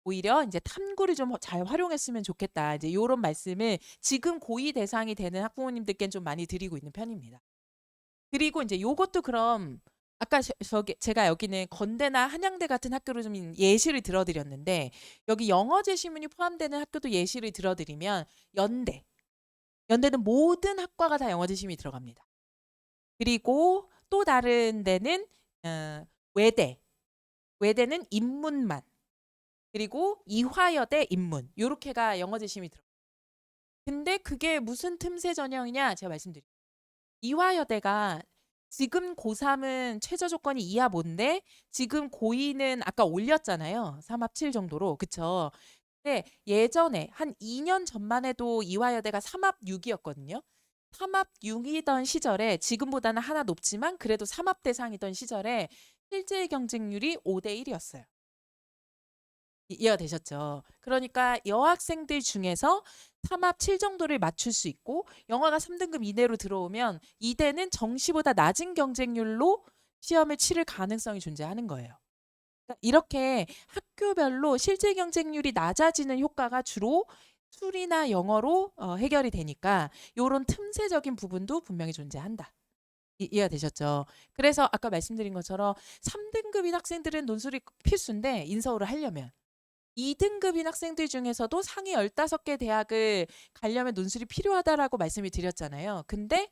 오히려 이제 탐구를 좀 잘 활용했으면 좋겠다. 이제 요런 말씀을 지금 고2 대상이 되는 학부모님들께는 좀 많이 드리고 있는 편입니다. 그리고 인제 요것도 그럼 아까 제가 여기는 건대나 한양대 같은 학교를 좀 예시를 들어 드렸는데 여기 영어 제시문이 포함되는 학교도 예시를 들어 드리면 연대. 연대는 모든 학과가 다 영어 제시문이 들어갑니다. 그리고 또 다른 데는 외대. 외대는 인문만. 그리고 이화여대 인문. 요렇게가 영어 제시문이 들어가요. 근데 그게 무슨 틈새 전형이냐 제가 말씀드릴게요. 이화여대가 지금 고3은 최저 조건이 2합 5인데 지금 고2는 아까 올렸잖아요. 3합 7 정도로. 그쵸? 근데 예전에 한 2년 전만 해도 이화여대가 3합 6이었거든요. 3합 6이던 시절에 지금보다는 하나 높지만 그래도 3합 대상이던 시절에 실제 경쟁률이 5대 1이었어요. 이해가 되셨죠? 그러니까 여학생들 중에서 3합 7 정도를 맞출 수 있고 영어가 3등급 이내로 들어오면 이대는 정시보다 낮은 경쟁률로 시험을 치를 가능성이 존재하는 거예요. 그러니까 이렇게 학교별로 실제 경쟁률이 낮아지는 효과가 주로 술이나 영어로 해결이 되니까 요런 틈새적인 부분도 분명히 존재한다. 이해가 되셨죠? 그래서 아까 말씀드린 것처럼 3등급인 학생들은 논술이 필수인데 인서울을 하려면 2등급인 학생들 중에서도 상위 15개 대학을 가려면 논술이 필요하다라고 말씀을 드렸잖아요. 근데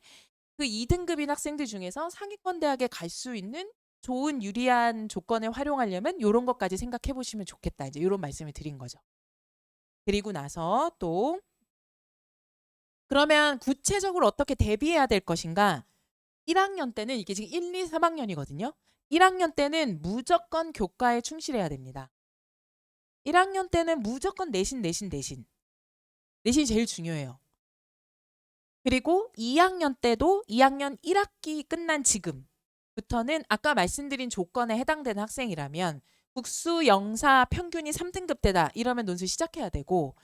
그 2등급인 학생들 중에서 상위권 대학에 갈 수 있는 좋은 유리한 조건을 활용하려면 요런 것까지 생각해 보시면 좋겠다. 이제 요런 말씀을 드린 거죠. 그리고 나서 또 그러면 구체적으로 어떻게 대비해야 될 것인가? 1학년 때는 이게 지금 1, 2, 3학년이거든요. 1학년 때는 무조건 교과에 충실해야 됩니다. 1학년 때는 무조건 내신. 내신이 제일 중요해요. 그리고 2학년 때도 2학년 1학기 끝난 지금부터는 아까 말씀드린 조건에 해당되는 학생이라면 국수 영사 평균이 3등급대다 이러면 논술 시작해야 되고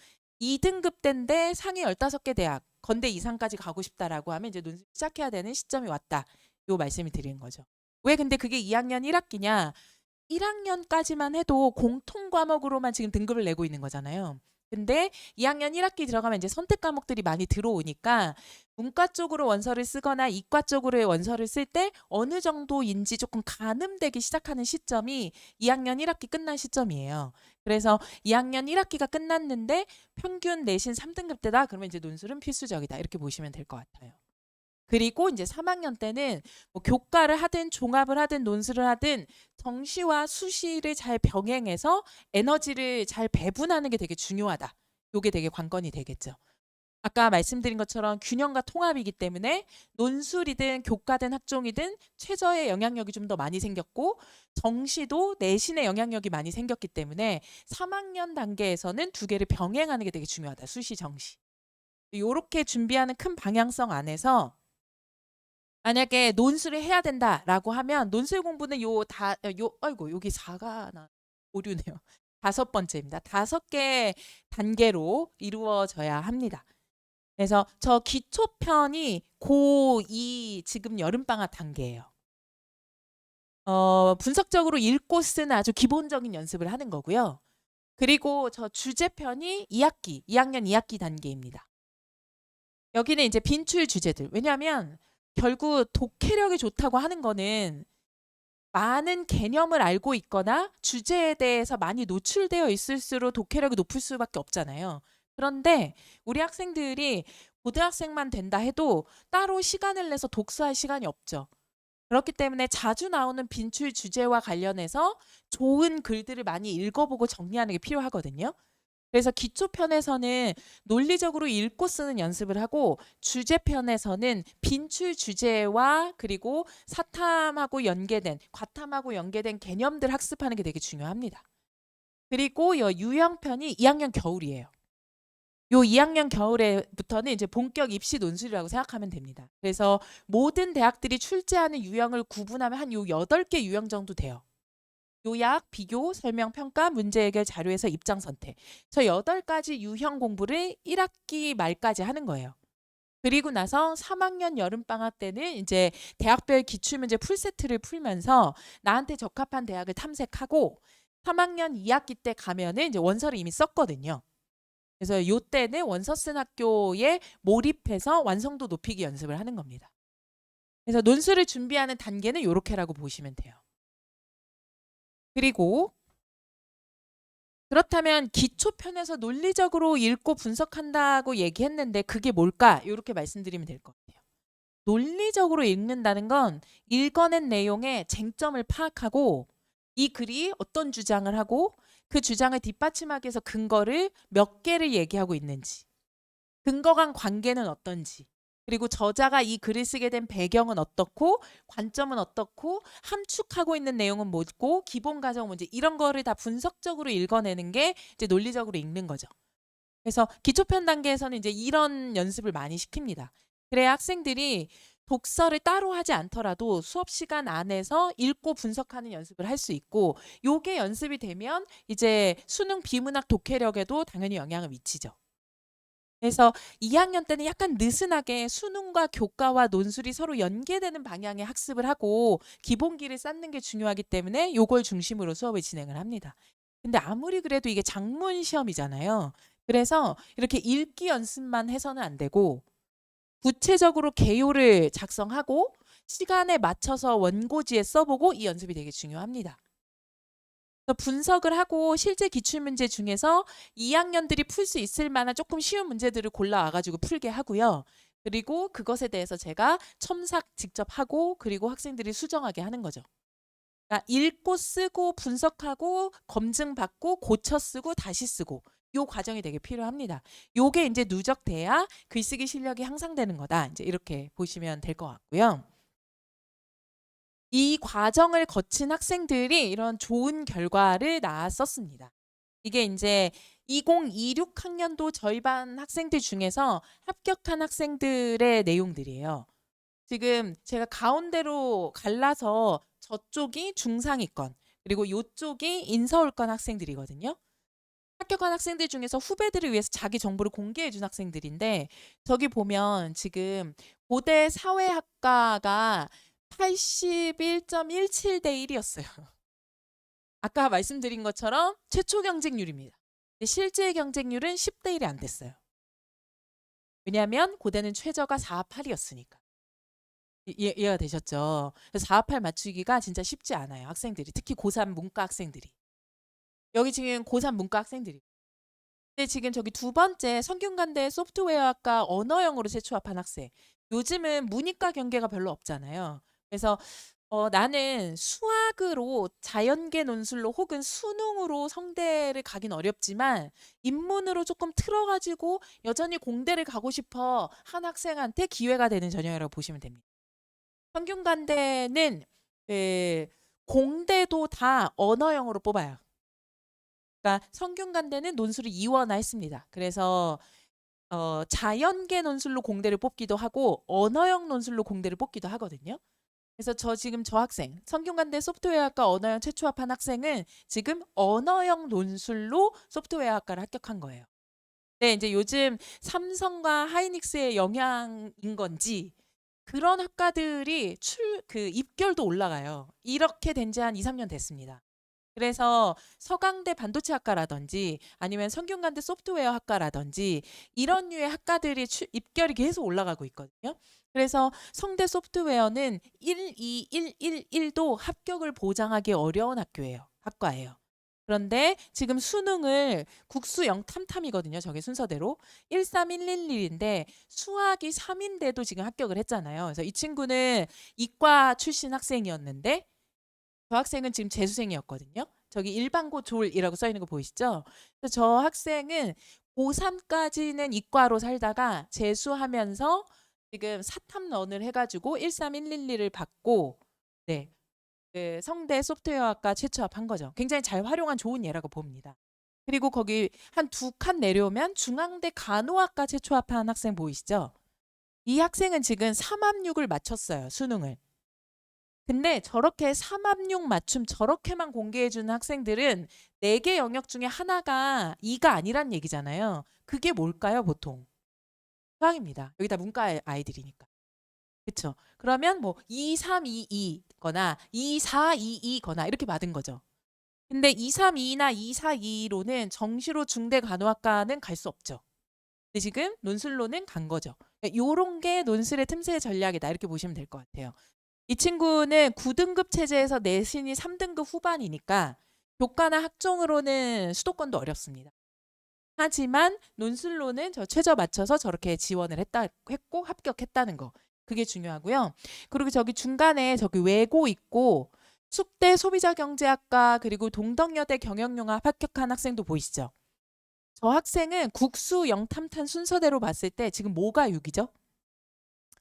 2등급대인데 상위 15개 대학 건대 이상까지 가고 싶다라고 하면 이제 논술 시작해야 되는 시점이 왔다. 요 말씀을 드리는 거죠. 왜 근데 그게 2학년 1학기냐? 1학년까지만 해도 공통 과목으로만 지금 등급을 내고 있는 거잖아요. 근데 2학년 1학기 들어가면 이제 선택 과목들이 많이 들어오니까 문과 쪽으로 원서를 쓰거나 이과 쪽으로의 원서를 쓸 때 어느 정도인지 조금 가늠되기 시작하는 시점이 2학년 1학기 끝난 시점이에요. 그래서 2학년 1학기가 끝났는데 평균 내신 3등급대다. 그러면 이제 논술은 필수적이다. 이렇게 보시면 될 것 같아요. 그리고 이제 3학년 때는 뭐 교과를 하든 종합을 하든 논술을 하든 정시와 수시를 잘 병행해서 에너지를 잘 배분하는 게 되게 중요하다. 요게 되게 관건이 되겠죠. 아까 말씀드린 것처럼 균형과 통합이기 때문에 논술이든 교과든 학종이든 최저의 영향력이 좀 더 많이 생겼고 정시도 내신의 영향력이 많이 생겼기 때문에 3학년 단계에서는 두 개를 병행하는 게 되게 중요하다. 수시, 정시. 요렇게 준비하는 큰 방향성 안에서 만약에 논술을 해야 된다라고 하면 논술 공부는 아이고 여기 4가 나 오류네요. 5번째입니다. 5개 단계로 이루어져야 합니다. 그래서 저 기초편이 고2 지금 여름방학 단계예요. 분석적으로 읽고 쓰는 아주 기본적인 연습을 하는 거고요. 그리고 저 주제편이 2학년 2학기 단계입니다. 여기는 이제 빈출 주제들. 왜냐하면 결국 독해력이 좋다고 하는 거는 많은 개념을 알고 있거나 주제에 대해서 많이 노출되어 있을수록 독해력이 높을 수밖에 없잖아요. 그런데 우리 학생들이 고등학생만 된다 해도 따로 시간을 내서 독서할 시간이 없죠. 그렇기 때문에 자주 나오는 빈출 주제와 관련해서 좋은 글들을 많이 읽어보고 정리하는 게 필요하거든요. 그래서 기초편에서는 논리적으로 읽고 쓰는 연습을 하고 주제편에서는 빈출 주제와 그리고 사탐하고 연계된 과탐하고 연계된 개념들 학습하는 게 되게 중요합니다. 그리고 유형편이 2학년 겨울이에요. 요 2학년 겨울에부터는 이제 본격 입시 논술이라고 생각하면 됩니다. 그래서 모든 대학들이 출제하는 유형을 구분하면 한 요 8개 유형 정도 돼요. 요약, 비교, 설명, 평가, 문제 해결, 자료에서 입장 선택. 저 8가지 유형 공부를 1학기 말까지 하는 거예요. 그리고 나서 3학년 여름방학 때는 이제 대학별 기출문제 풀세트를 풀면서 나한테 적합한 대학을 탐색하고 3학년 2학기 때 가면은 이제 원서를 이미 썼거든요. 그래서 요때는 원서 쓴 학교에 몰입해서 완성도 높이기 연습을 하는 겁니다. 그래서 논술을 준비하는 단계는 요렇게라고 보시면 돼요. 그리고 그렇다면 기초편에서 논리적으로 읽고 분석한다고 얘기했는데 그게 뭘까? 이렇게 말씀드리면 될 것 같아요. 논리적으로 읽는다는 건 읽어낸 내용의 쟁점을 파악하고 이 글이 어떤 주장을 하고 그 주장을 뒷받침하기 위해서 근거를 몇 개를 얘기하고 있는지, 근거 간 관계는 어떤지, 그리고 저자가 이 글을 쓰게 된 배경은 어떻고 관점은 어떻고 함축하고 있는 내용은 뭐고 기본 가정은 뭔지 이런 거를 다 분석적으로 읽어내는 게 이제 논리적으로 읽는 거죠. 그래서 기초편 단계에서는 이제 이런 연습을 많이 시킵니다. 그래야 학생들이 독서를 따로 하지 않더라도 수업 시간 안에서 읽고 분석하는 연습을 할 수 있고 요게 연습이 되면 이제 수능 비문학 독해력에도 당연히 영향을 미치죠. 그래서 2학년 때는 약간 느슨하게 수능과 교과와 논술이 서로 연계되는 방향의 학습을 하고 기본기를 쌓는 게 중요하기 때문에 요걸 중심으로 수업을 진행을 합니다. 근데 아무리 그래도 이게 작문 시험이잖아요. 그래서 이렇게 읽기 연습만 해서는 안 되고 구체적으로 개요를 작성하고 시간에 맞춰서 원고지에 써보고 이 연습이 되게 중요합니다. 그래서 분석을 하고 실제 기출문제 중에서 2학년들이 풀 수 있을 만한 조금 쉬운 문제들을 골라와가지고 풀게 하고요. 그리고 그것에 대해서 제가 첨삭 직접 하고 그리고 학생들이 수정하게 하는 거죠. 그러니까 읽고 쓰고 분석하고 검증받고 고쳐 쓰고 다시 쓰고 요 과정이 되게 필요합니다. 요게 이제 누적돼야 글쓰기 실력이 향상되는 거다. 이제 이렇게 보시면 될 것 같고요. 이 과정을 거친 학생들이 이런 좋은 결과를 낳았었습니다. 이게 이제 2026 학년도 저희 반 학생들 중에서 합격한 학생들의 내용들이에요. 지금 제가 가운데로 갈라서 저쪽이 중상위권 그리고 요쪽이 인서울권 학생들이거든요. 합격한 학생들 중에서 후배들을 위해서 자기 정보를 공개해 준 학생들인데 저기 보면 지금 고대 사회학과가 81.17대 1이었어요. 아까 말씀드린 것처럼 최초 경쟁률입니다. 근데 실제 경쟁률은 10대 1이 안 됐어요. 왜냐하면 고대는 최저가 4.8이었으니까. 이해가 되셨죠? 그래서 4.8 맞추기가 진짜 쉽지 않아요. 학생들이. 특히 고3 문과 학생들이. 여기 지금 고3 문과 학생들이. 근데 지금 저기 두 번째 성균관대 소프트웨어학과 언어영어로 재취업한 학생. 요즘은 문이과 경계가 별로 없잖아요. 그래서 나는 수학으로 자연계 논술로 혹은 수능으로 성대를 가긴 어렵지만 인문으로 조금 틀어가지고 여전히 공대를 가고 싶어 한 학생한테 기회가 되는 전형이라고 보시면 됩니다. 성균관대는 공대도 다 언어형으로 뽑아요. 그러니까 성균관대는 논술을 이원화했습니다. 그래서 자연계 논술로 공대를 뽑기도 하고 언어형 논술로 공대를 뽑기도 하거든요. 그래서 지금 저 학생 성균관대 소프트웨어학과 언어형 최초합한 학생은 지금 언어형 논술로 소프트웨어학과를 합격한 거예요. 네, 이제 요즘 삼성과 하이닉스의 영향인 건지 그런 학과들이 입결도 올라가요. 이렇게 된 지 한 2, 3년 됐습니다. 그래서 서강대 반도체학과라든지 아니면 성균관대 소프트웨어 학과라든지 이런 류의 학과들이 입결이 계속 올라가고 있거든요. 그래서 성대 소프트웨어는 12111도 합격을 보장하기 어려운 학과예요. 그런데 지금 수능을 국수 영탐탐이거든요. 저게 순서대로 13111인데 수학이 3인데도 지금 합격을 했잖아요. 그래서 이 친구는 이과 출신 학생이었는데 저 학생은 지금 재수생이었거든요. 저기 일반고 졸이라고 써 있는 거 보이시죠? 그래서 저 학생은 고3까지는 이과로 살다가 재수하면서 지금 사탐런을 해가지고 13111을 받고 네, 그 성대 소프트웨어학과 최초합한 거죠. 굉장히 잘 활용한 좋은 예라고 봅니다. 그리고 거기 한 두 칸 내려오면 중앙대 간호학과 최초합한 학생 보이시죠? 이 학생은 지금 3합6을 맞췄어요. 수능을. 근데 저렇게 3합6 맞춤 저렇게만 공개해 주는 학생들은 4개 영역 중에 하나가 2가 아니란 얘기잖아요. 그게 뭘까요, 보통? 수학입니다. 여기다 문과 아이들이니까. 그렇죠? 그러면 뭐 2, 3, 2, 2거나 2, 4, 2, 2거나 이렇게 받은 거죠. 근데 232나 242로는 정시로 중대간호학과는 갈 수 없죠. 근데 지금 논술로는 간 거죠. 요런 게 논술의 틈새 전략이다. 이렇게 보시면 될 것 같아요. 이 친구는 9등급 체제에서 내신이 3등급 후반이니까 교과나 학종으로는 수도권도 어렵습니다. 하지만 논술로는 저 최저 맞춰서 저렇게 지원을 했고 합격했다는 거. 그게 중요하고요. 그리고 저기 중간에 저기 외고 있고 숙대 소비자경제학과 그리고 동덕여대 경영융합 합격한 학생도 보이시죠? 저 학생은 국수 영탐탄 순서대로 봤을 때 지금 뭐가 6이죠?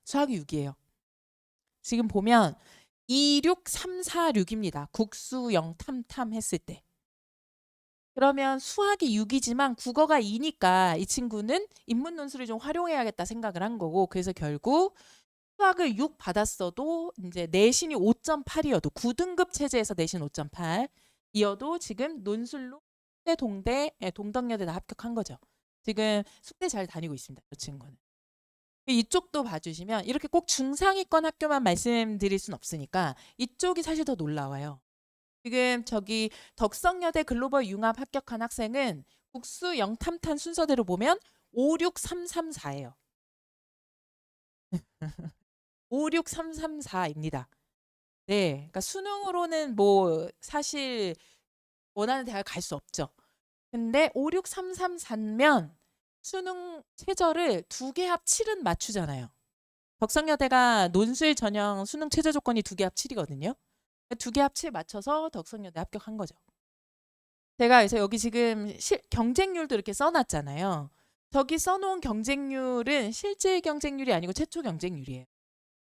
수학이 6이에요. 지금 보면 26346입니다. 국수 영탐탐 했을 때. 그러면 수학이 6이지만 국어가 2니까 이 친구는 인문 논술을 좀 활용해야겠다 생각을 한 거고 그래서 결국 수학을 6 받았어도 이제 내신이 5.8이어도 9등급 체제에서 내신 5.8이어도 지금 논술로 숙대 동대 동덕여대 다 합격한 거죠. 지금 숙대 잘 다니고 있습니다. 이 친구는. 이쪽도 봐주시면 이렇게 꼭 중상위권 학교만 말씀드릴 순 없으니까 이쪽이 사실 더 놀라워요. 지금 저기 덕성여대 글로벌 융합 합격한 학생은 국수 영탐탄 순서대로 보면 56334예요. 56334입니다. 네. 그러니까 수능으로는 뭐 사실 원하는 대학 갈 수 없죠. 근데 56334면 수능 최저를 2개 합 7은 맞추잖아요. 덕성여대가 논술 전형 수능 최저 조건이 2개 합 7이거든요. 2개 합 7 맞춰서 덕성여대 합격한 거죠. 제가 그래서 여기 지금 경쟁률도 이렇게 써놨잖아요. 저기 써놓은 경쟁률은 실제 경쟁률이 아니고 최초 경쟁률이에요.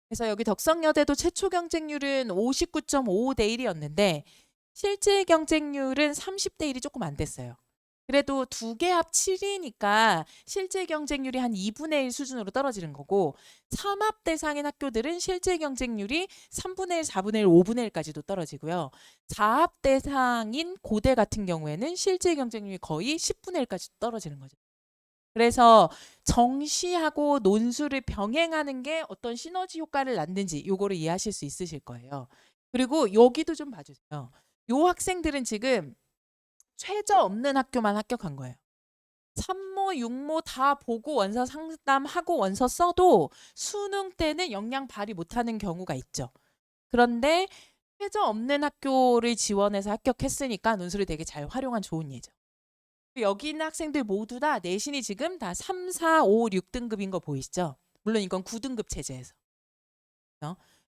그래서 여기 덕성여대도 최초 경쟁률은 59.55대 1이었는데 실제 경쟁률은 30대 1이 조금 안 됐어요. 그래도 2개 합 7이니까 실제 경쟁률이 한 2분의 1 수준으로 떨어지는 거고 3합 대상인 학교들은 실제 경쟁률이 3분의 1, 4분의 1, 5분의 1까지도 떨어지고요. 4합 대상인 고대 같은 경우에는 실제 경쟁률이 거의 10분의 1까지 떨어지는 거죠. 그래서 정시하고 논술을 병행하는 게 어떤 시너지 효과를 낳는지 요거를 이해하실 수 있으실 거예요. 그리고 여기도 좀 봐주세요. 요 학생들은 지금 최저 없는 학교만 합격한 거예요. 3모, 6모 다 보고 원서 상담하고 원서 써도 수능 때는 역량 발휘 못하는 경우가 있죠. 그런데 최저 없는 학교를 지원해서 합격했으니까 논술을 되게 잘 활용한 좋은 예죠. 여기 있는 학생들 모두 다 내신이 지금 다 3, 4, 5, 6등급인 거 보이시죠? 물론 이건 9등급 체제에서.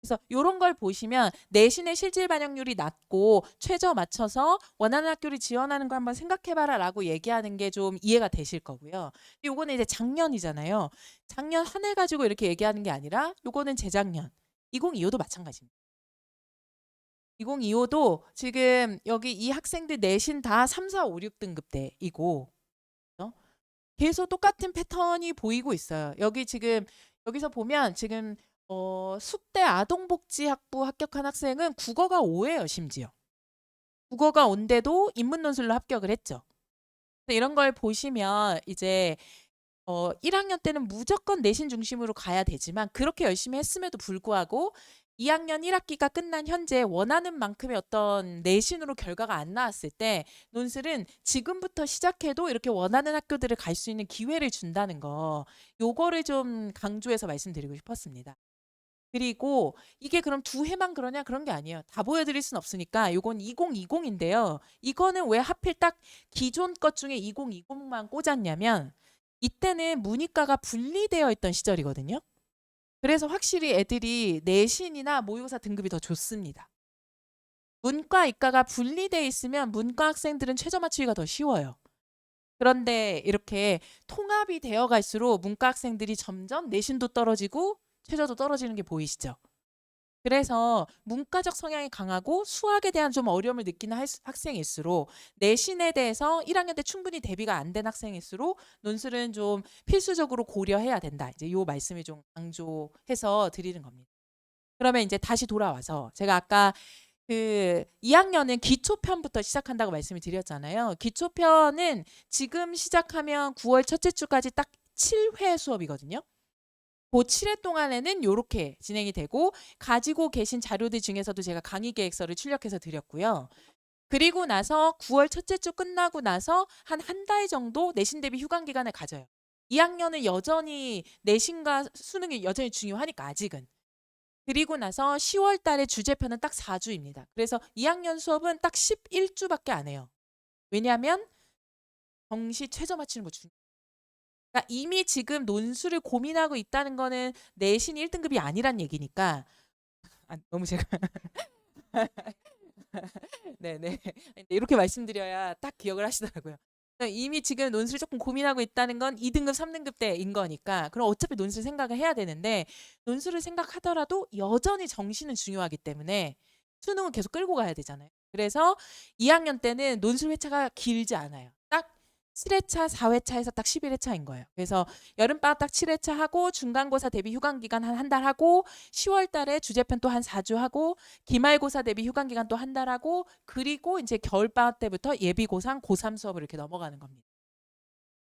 그래서 이런 걸 보시면 내신의 실질 반영률이 낮고 최저 맞춰서 원하는 학교를 지원하는 거 한번 생각해봐라 라고 얘기하는 게 좀 이해가 되실 거고요. 요거는 이제 작년이잖아요. 작년 한 해 가지고 이렇게 얘기하는 게 아니라 요거는 재작년 2025도 마찬가지입니다. 2025도 지금 여기 이 학생들 내신 다 3, 4, 5, 6등급대이고 계속 똑같은 패턴이 보이고 있어요. 여기 지금 여기서 보면 지금 숙대 아동복지학부 합격한 학생은 국어가 5예요, 심지어. 국어가 5인데도 인문논술로 합격을 했죠. 이런 걸 보시면 이제 1학년 때는 무조건 내신 중심으로 가야 되지만 그렇게 열심히 했음에도 불구하고 2학년 1학기가 끝난 현재 원하는 만큼의 어떤 내신으로 결과가 안 나왔을 때 논술은 지금부터 시작해도 이렇게 원하는 학교들을 갈 수 있는 기회를 준다는 거 요거를 좀 강조해서 말씀드리고 싶었습니다. 그리고 이게 그럼 2해만 그러냐? 그런 게 아니에요. 다 보여드릴 순 없으니까 요건 2020인데요. 이거는 왜 하필 딱 기존 것 중에 2020만 꽂았냐면 이때는 문이과가 분리되어 있던 시절이거든요. 그래서 확실히 애들이 내신이나 모의고사 등급이 더 좋습니다. 문과, 이과가 분리되어 있으면 문과 학생들은 최저 맞추기가 더 쉬워요. 그런데 이렇게 통합이 되어 갈수록 문과 학생들이 점점 내신도 떨어지고 최저도 떨어지는 게 보이시죠? 그래서 문과적 성향이 강하고 수학에 대한 좀 어려움을 느끼는 학생일수록 내신에 대해서 1학년 때 충분히 대비가 안 된 학생일수록 논술은 좀 필수적으로 고려해야 된다. 이제 요 말씀을 좀 강조해서 드리는 겁니다. 그러면 이제 다시 돌아와서 제가 아까 그 2학년은 기초편부터 시작한다고 말씀을 드렸잖아요. 기초편은 지금 시작하면 9월 첫째 주까지 딱 7회 수업이거든요. 그 7회 동안에는 이렇게 진행이 되고 가지고 계신 자료들 중에서도 제가 강의 계획서를 출력해서 드렸고요. 그리고 나서 9월 첫째 주 끝나고 나서 한 달 정도 내신 대비 휴강 기간을 가져요. 2학년은 여전히 내신과 수능이 여전히 중요하니까 아직은. 그리고 나서 10월 달에 주제편은 딱 4주입니다. 그래서 2학년 수업은 딱 11주밖에 안 해요. 왜냐하면 정시 최저 맞추는 거 중요해요. 그러니까 이미 지금 논술을 고민하고 있다는 거는 내신이 1등급이 아니란 얘기니까 너무 제가 네네. 이렇게 말씀드려야 딱 기억을 하시더라고요. 그러니까 이미 지금 논술을 조금 고민하고 있다는 건 2등급, 3등급 때인 거니까 그럼 어차피 논술 생각을 해야 되는데 논술을 생각하더라도 여전히 정시는 중요하기 때문에 수능은 계속 끌고 가야 되잖아요. 그래서 2학년 때는 논술 회차가 길지 않아요. 딱 7회차, 4회차에서 딱 11회차인 거예요. 그래서 여름방학 딱 7회차 하고 중간고사 대비 휴강 기간 한 달 하고 10월 달에 주제편 또 한 4주 하고 기말고사 대비 휴강 기간 또 한 달 하고 그리고 이제 겨울방학 때부터 예비고3, 고3 수업을 이렇게 넘어가는 겁니다.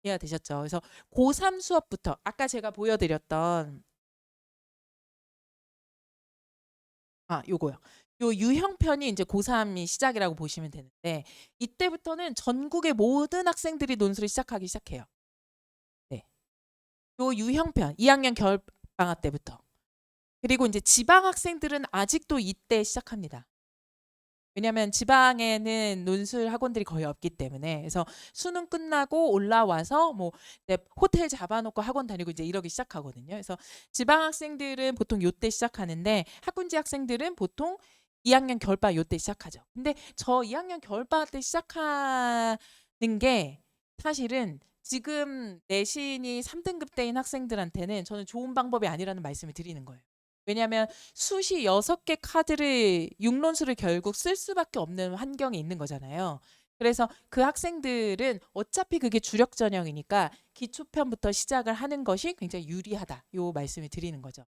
이해가 되셨죠? 그래서 고3 수업부터 아까 제가 보여드렸던 요거요. 요 유형편이 이제 고3이 시작이라고 보시면 되는데 이때부터는 전국의 모든 학생들이 논술을 시작하기 시작해요. 네. 요 유형편 2학년 겨울방학 때부터. 그리고 이제 지방 학생들은 아직도 이때 시작합니다. 왜냐하면 지방에는 논술 학원들이 거의 없기 때문에 그래서 수능 끝나고 올라와서 뭐 호텔 잡아놓고 학원 다니고 이제 이러기 시작하거든요. 그래서 지방 학생들은 보통 요때 시작하는데 학군지 학생들은 보통 2학년 겨울방학 요때 시작하죠. 근데 저 2학년 겨울방학 때 시작하는 게 사실은 지금 내신이 3등급 대인 학생들한테는 저는 좋은 방법이 아니라는 말씀을 드리는 거예요. 왜냐하면 수시 6개 카드를 6논술을 결국 쓸 수밖에 없는 환경에 있는 거잖아요. 그래서 그 학생들은 어차피 그게 주력 전형이니까 기초편부터 시작을 하는 것이 굉장히 유리하다. 요 말씀을 드리는 거죠.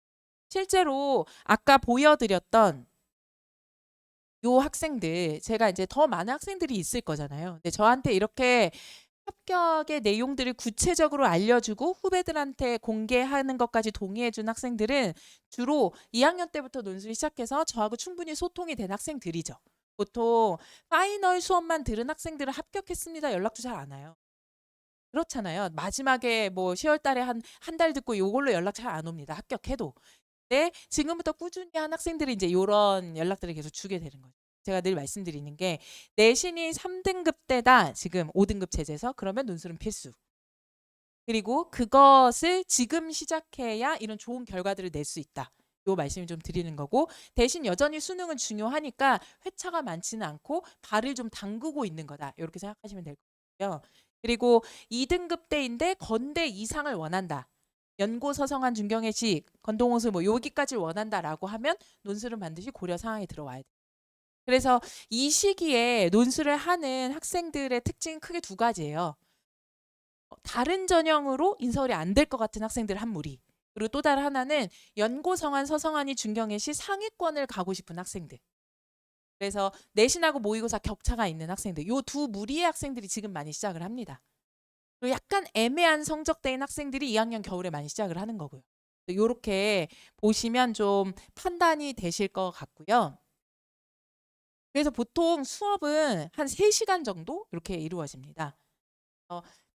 실제로 아까 보여드렸던 요 학생들 제가 이제 더 많은 학생들이 있을 거잖아요. 근데 저한테 이렇게 합격의 내용들을 구체적으로 알려주고 후배들한테 공개하는 것까지 동의해준 학생들은 주로 2학년 때부터 논술이 시작해서 저하고 충분히 소통이 된 학생들이죠. 보통 파이널 수업만 들은 학생들은 합격했습니다. 연락도 잘 안 와요. 그렇잖아요. 마지막에 뭐 10월 달에 한 달 듣고 요걸로 연락 잘 안 옵니다. 합격해도. 네, 지금부터 꾸준히 한 학생들이 이제 요런 연락들을 계속 주게 되는 거죠. 제가 늘 말씀드리는 게 내신이 3등급 때다. 지금 5등급 체제에서 그러면 논술은 필수. 그리고 그것을 지금 시작해야 이런 좋은 결과들을 낼 수 있다. 요 말씀을 좀 드리는 거고 대신 여전히 수능은 중요하니까 회차가 많지는 않고 발을 좀 담그고 있는 거다. 이렇게 생각하시면 될 거고요. 그리고 2등급 때인데 건대 이상을 원한다. 연고 서성한 중경외식, 건동호수 뭐 여기까지 원한다라고 하면 논술은 반드시 고려 사항에 들어와야 돼. 그래서 이 시기에 논술을 하는 학생들의 특징 크게 두 가지예요. 다른 전형으로 인서울이 안 될 것 같은 학생들 한 무리. 그리고 또 다른 하나는 연고 성한 서성한이 중경외시 상위권을 가고 싶은 학생들. 그래서 내신하고 모의고사 격차가 있는 학생들. 요 두 무리의 학생들이 지금 많이 시작을 합니다. 그리고 약간 애매한 성적대인 학생들이 2학년 겨울에 많이 시작을 하는 거고요. 요렇게 보시면 좀 판단이 되실 것 같고요. 그래서 보통 수업은 한 3시간 정도 이렇게 이루어집니다.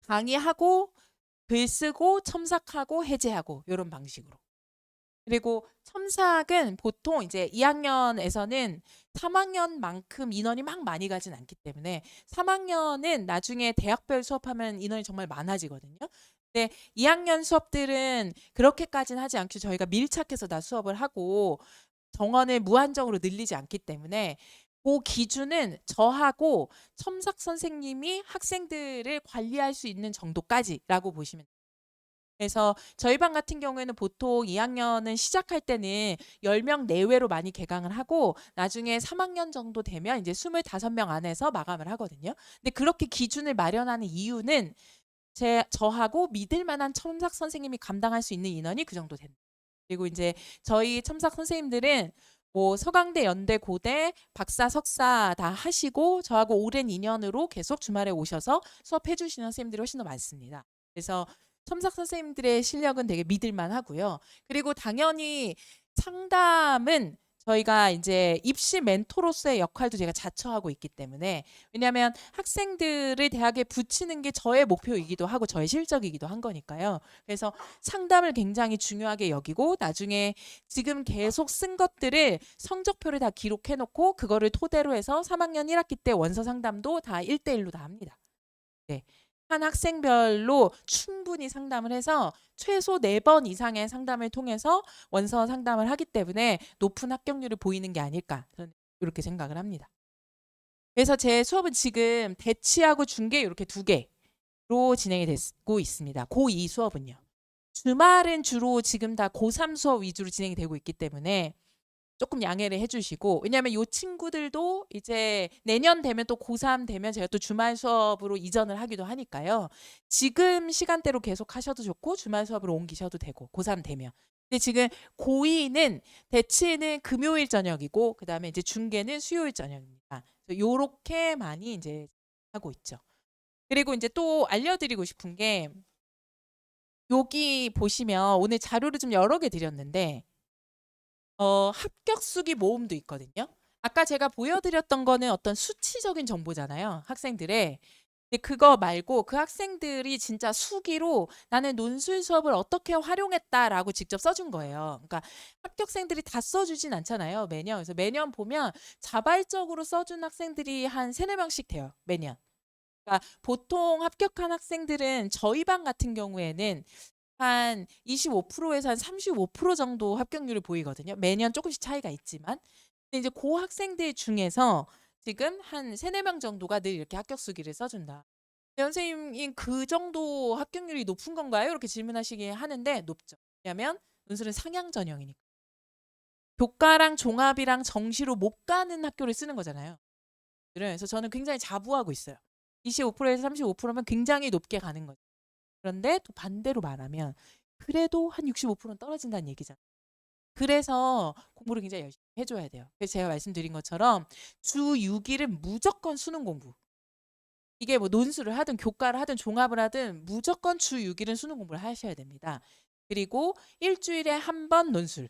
강의하고 글 쓰고 첨삭하고 해제하고 이런 방식으로. 그리고 첨삭은 보통 이제 2학년에서는 3학년만큼 인원이 막 많이 가진 않기 때문에 3학년은 나중에 대학별 수업하면 인원이 정말 많아지거든요. 근데 2학년 수업들은 그렇게까지는 하지 않고 저희가 밀착해서 다 수업을 하고 정원을 무한정으로 늘리지 않기 때문에 그 기준은 저하고 첨삭 선생님이 학생들을 관리할 수 있는 정도까지라고 보시면 돼요. 그래서 저희 반 같은 경우에는 보통 2학년은 시작할 때는 10명 내외로 많이 개강을 하고 나중에 3학년 정도 되면 이제 25명 안에서 마감을 하거든요. 근데 그렇게 기준을 마련하는 이유는 저하고 믿을 만한 첨삭 선생님이 감당할 수 있는 인원이 그 정도 된다. 그리고 이제 저희 첨삭 선생님들은 뭐 서강대, 연대, 고대, 박사, 석사 다 하시고 저하고 오랜 인연으로 계속 주말에 오셔서 수업해 주시는 선생님들이 훨씬 더 많습니다. 그래서 첨삭 선생님들의 실력은 되게 믿을 만하고요. 그리고 당연히 상담은 저희가 이제 입시 멘토로서의 역할도 제가 자처하고 있기 때문에 왜냐하면 학생들을 대학에 붙이는 게 저의 목표이기도 하고 저의 실적이기도 한 거니까요. 그래서 상담을 굉장히 중요하게 여기고 나중에 지금 계속 쓴 것들을 성적표를 다 기록해 놓고 그거를 토대로 해서 3학년 1학기 때 원서 상담도 다 1대1로 다 합니다. 네. 한 학생별로 충분히 상담을 해서 최소 4번 이상의 상담을 통해서 원서 상담을 하기 때문에 높은 합격률을 보이는 게 아닐까 저는 이렇게 생각을 합니다. 그래서 제 수업은 지금 대치하고 중계 이렇게 2개로 진행이 되고 있습니다. 고2 수업은요. 주말은 주로 지금 다 고3 수업 위주로 진행이 되고 있기 때문에 조금 양해를 해주시고 왜냐하면 이 친구들도 이제 내년 되면 또 고3 되면 제가 또 주말 수업으로 이전을 하기도 하니까요. 지금 시간대로 계속 하셔도 좋고 주말 수업으로 옮기셔도 되고 고3 되면. 근데 지금 고2는 대치는 금요일 저녁이고 그다음에 이제 중계는 수요일 저녁입니다. 요렇게 많이 이제 하고 있죠. 그리고 이제 또 알려드리고 싶은 게 여기 보시면 오늘 자료를 좀 여러 개 드렸는데 합격수기 모음도 있거든요. 아까 제가 보여드렸던 거는 어떤 수치적인 정보잖아요. 학생들의. 근데 그거 말고 그 학생들이 진짜 수기로 나는 논술 수업을 어떻게 활용했다라고 직접 써준 거예요. 그러니까 합격생들이 다 써주진 않잖아요. 매년. 그래서 매년 보면 자발적으로 써준 학생들이 한 3-4명씩 돼요. 매년. 그러니까 보통 합격한 학생들은 저희 반 같은 경우에는 한 25%에서 한 35% 정도 합격률을 보이거든요. 매년 조금씩 차이가 있지만. 근데 이제 고 학생들 중에서 지금 한 3-4명 정도가 늘 이렇게 합격 수기를 써준다. 선생님 그 정도 합격률이 높은 건가요? 이렇게 질문하시긴 하는데 높죠. 왜냐하면 논술은 상향 전형이니까. 교과랑 종합이랑 정시로 못 가는 학교를 쓰는 거잖아요. 그래서 저는 굉장히 자부하고 있어요. 25%에서 35%면 굉장히 높게 가는 거죠. 그런데 또 반대로 말하면 그래도 한 65%는 떨어진다는 얘기잖아요. 그래서 공부를 굉장히 열심히 해줘야 돼요. 그래서 제가 말씀드린 것처럼 주 6일은 무조건 수능 공부. 이게 뭐 논술을 하든 교과를 하든 종합을 하든 무조건 주 6일은 수능 공부를 하셔야 됩니다. 그리고 일주일에 한 번 논술.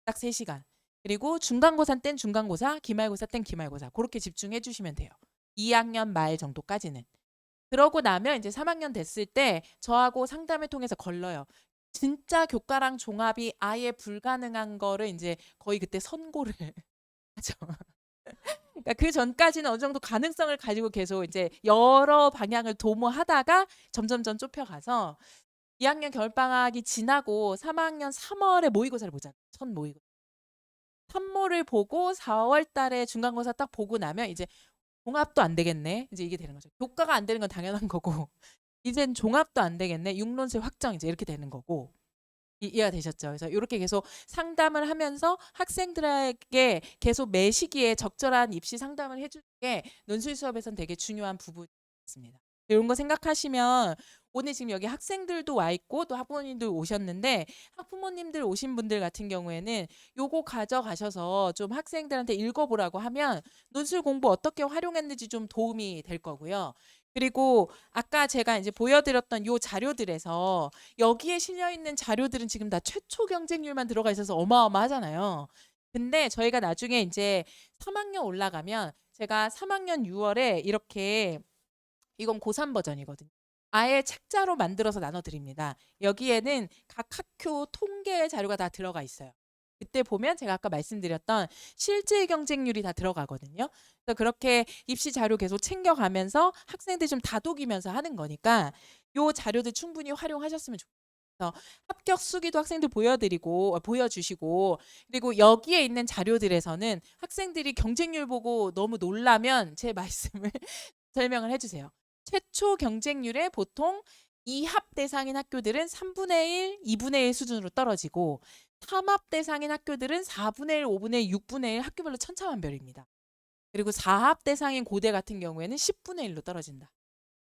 딱 3시간. 그리고 중간고사 땐 중간고사, 기말고사 땐 기말고사. 그렇게 집중해 주시면 돼요. 2학년 말 정도까지는. 그러고 나면 이제 3학년 됐을 때 저하고 상담을 통해서 걸러요. 진짜 교과랑 종합이 아예 불가능한 거를 이제 거의 그때 선고를 하죠. 그러니까 그 전까지는 어느 정도 가능성을 가지고 계속 이제 여러 방향을 도모하다가 점점점 좁혀가서 2학년 겨울방학이 지나고 3학년 3월에 모의고사를 보잖아요. 첫 모의고사. 산모를 보고 4월 달에 중간고사 딱 보고 나면 이제 종합도 안 되겠네. 이제 이게 되는 거죠. 교과가 안 되는 건 당연한 거고 이젠 종합도 안 되겠네. 6논술 확정 이제 이렇게 되는 거고. 이해가 되셨죠? 그래서 이렇게 계속 상담을 하면서 학생들에게 계속 매 시기에 적절한 입시 상담을 해주는 게 논술 수업에선 되게 중요한 부분입니다. 이런 거 생각하시면 오늘 지금 여기 학생들도 와 있고 또 학부모님들 오셨는데 학부모님들 오신 분들 같은 경우에는 요거 가져가셔서 좀 학생들한테 읽어보라고 하면 논술 공부 어떻게 활용했는지 좀 도움이 될 거고요. 그리고 아까 제가 이제 보여드렸던 요 자료들에서 여기에 실려 있는 자료들은 지금 다 최초 경쟁률만 들어가 있어서 어마어마하잖아요. 근데 저희가 나중에 이제 3학년 올라가면 제가 3학년 6월에 이렇게 이건 고3 버전이거든요. 아예 책자로 만들어서 나눠드립니다. 여기에는 각 학교 통계 자료가 다 들어가 있어요. 그때 보면 제가 아까 말씀드렸던 실제 경쟁률이 다 들어가거든요. 그래서 그렇게 입시 자료 계속 챙겨가면서 학생들 좀 다독이면서 하는 거니까 요 자료들 충분히 활용하셨으면 좋겠어요. 그래서 합격 수기도 학생들 보여주시고 그리고 여기에 있는 자료들에서는 학생들이 경쟁률 보고 너무 놀라면 제 말씀을 설명을 해주세요. 최초 경쟁률에 보통 이합 대상인 학교들은 3분의 1, 2분의 1 수준으로 떨어지고 삼합 대상인 학교들은 4분의 1, 5분의 1, 6분의 1 학교별로 천차만별입니다. 그리고 4합 대상인 고대 같은 경우에는 10분의 1로 떨어진다.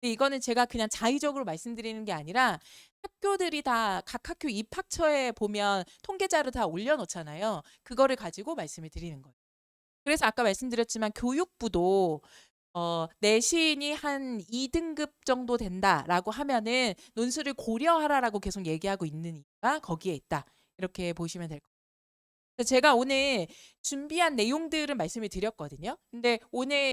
근데 이거는 제가 그냥 자의적으로 말씀드리는 게 아니라 학교들이 다 각 학교 입학처에 보면 통계자료 다 올려놓잖아요. 그거를 가지고 말씀을 드리는 거예요. 그래서 아까 말씀드렸지만 교육부도 내신이 한 2등급 정도 된다라고 하면은 논술을 고려하라라고 계속 얘기하고 있는 이유가 거기에 있다. 이렇게 보시면 될 것 같아요. 제가 오늘 준비한 내용들을 말씀을 드렸거든요. 근데 오늘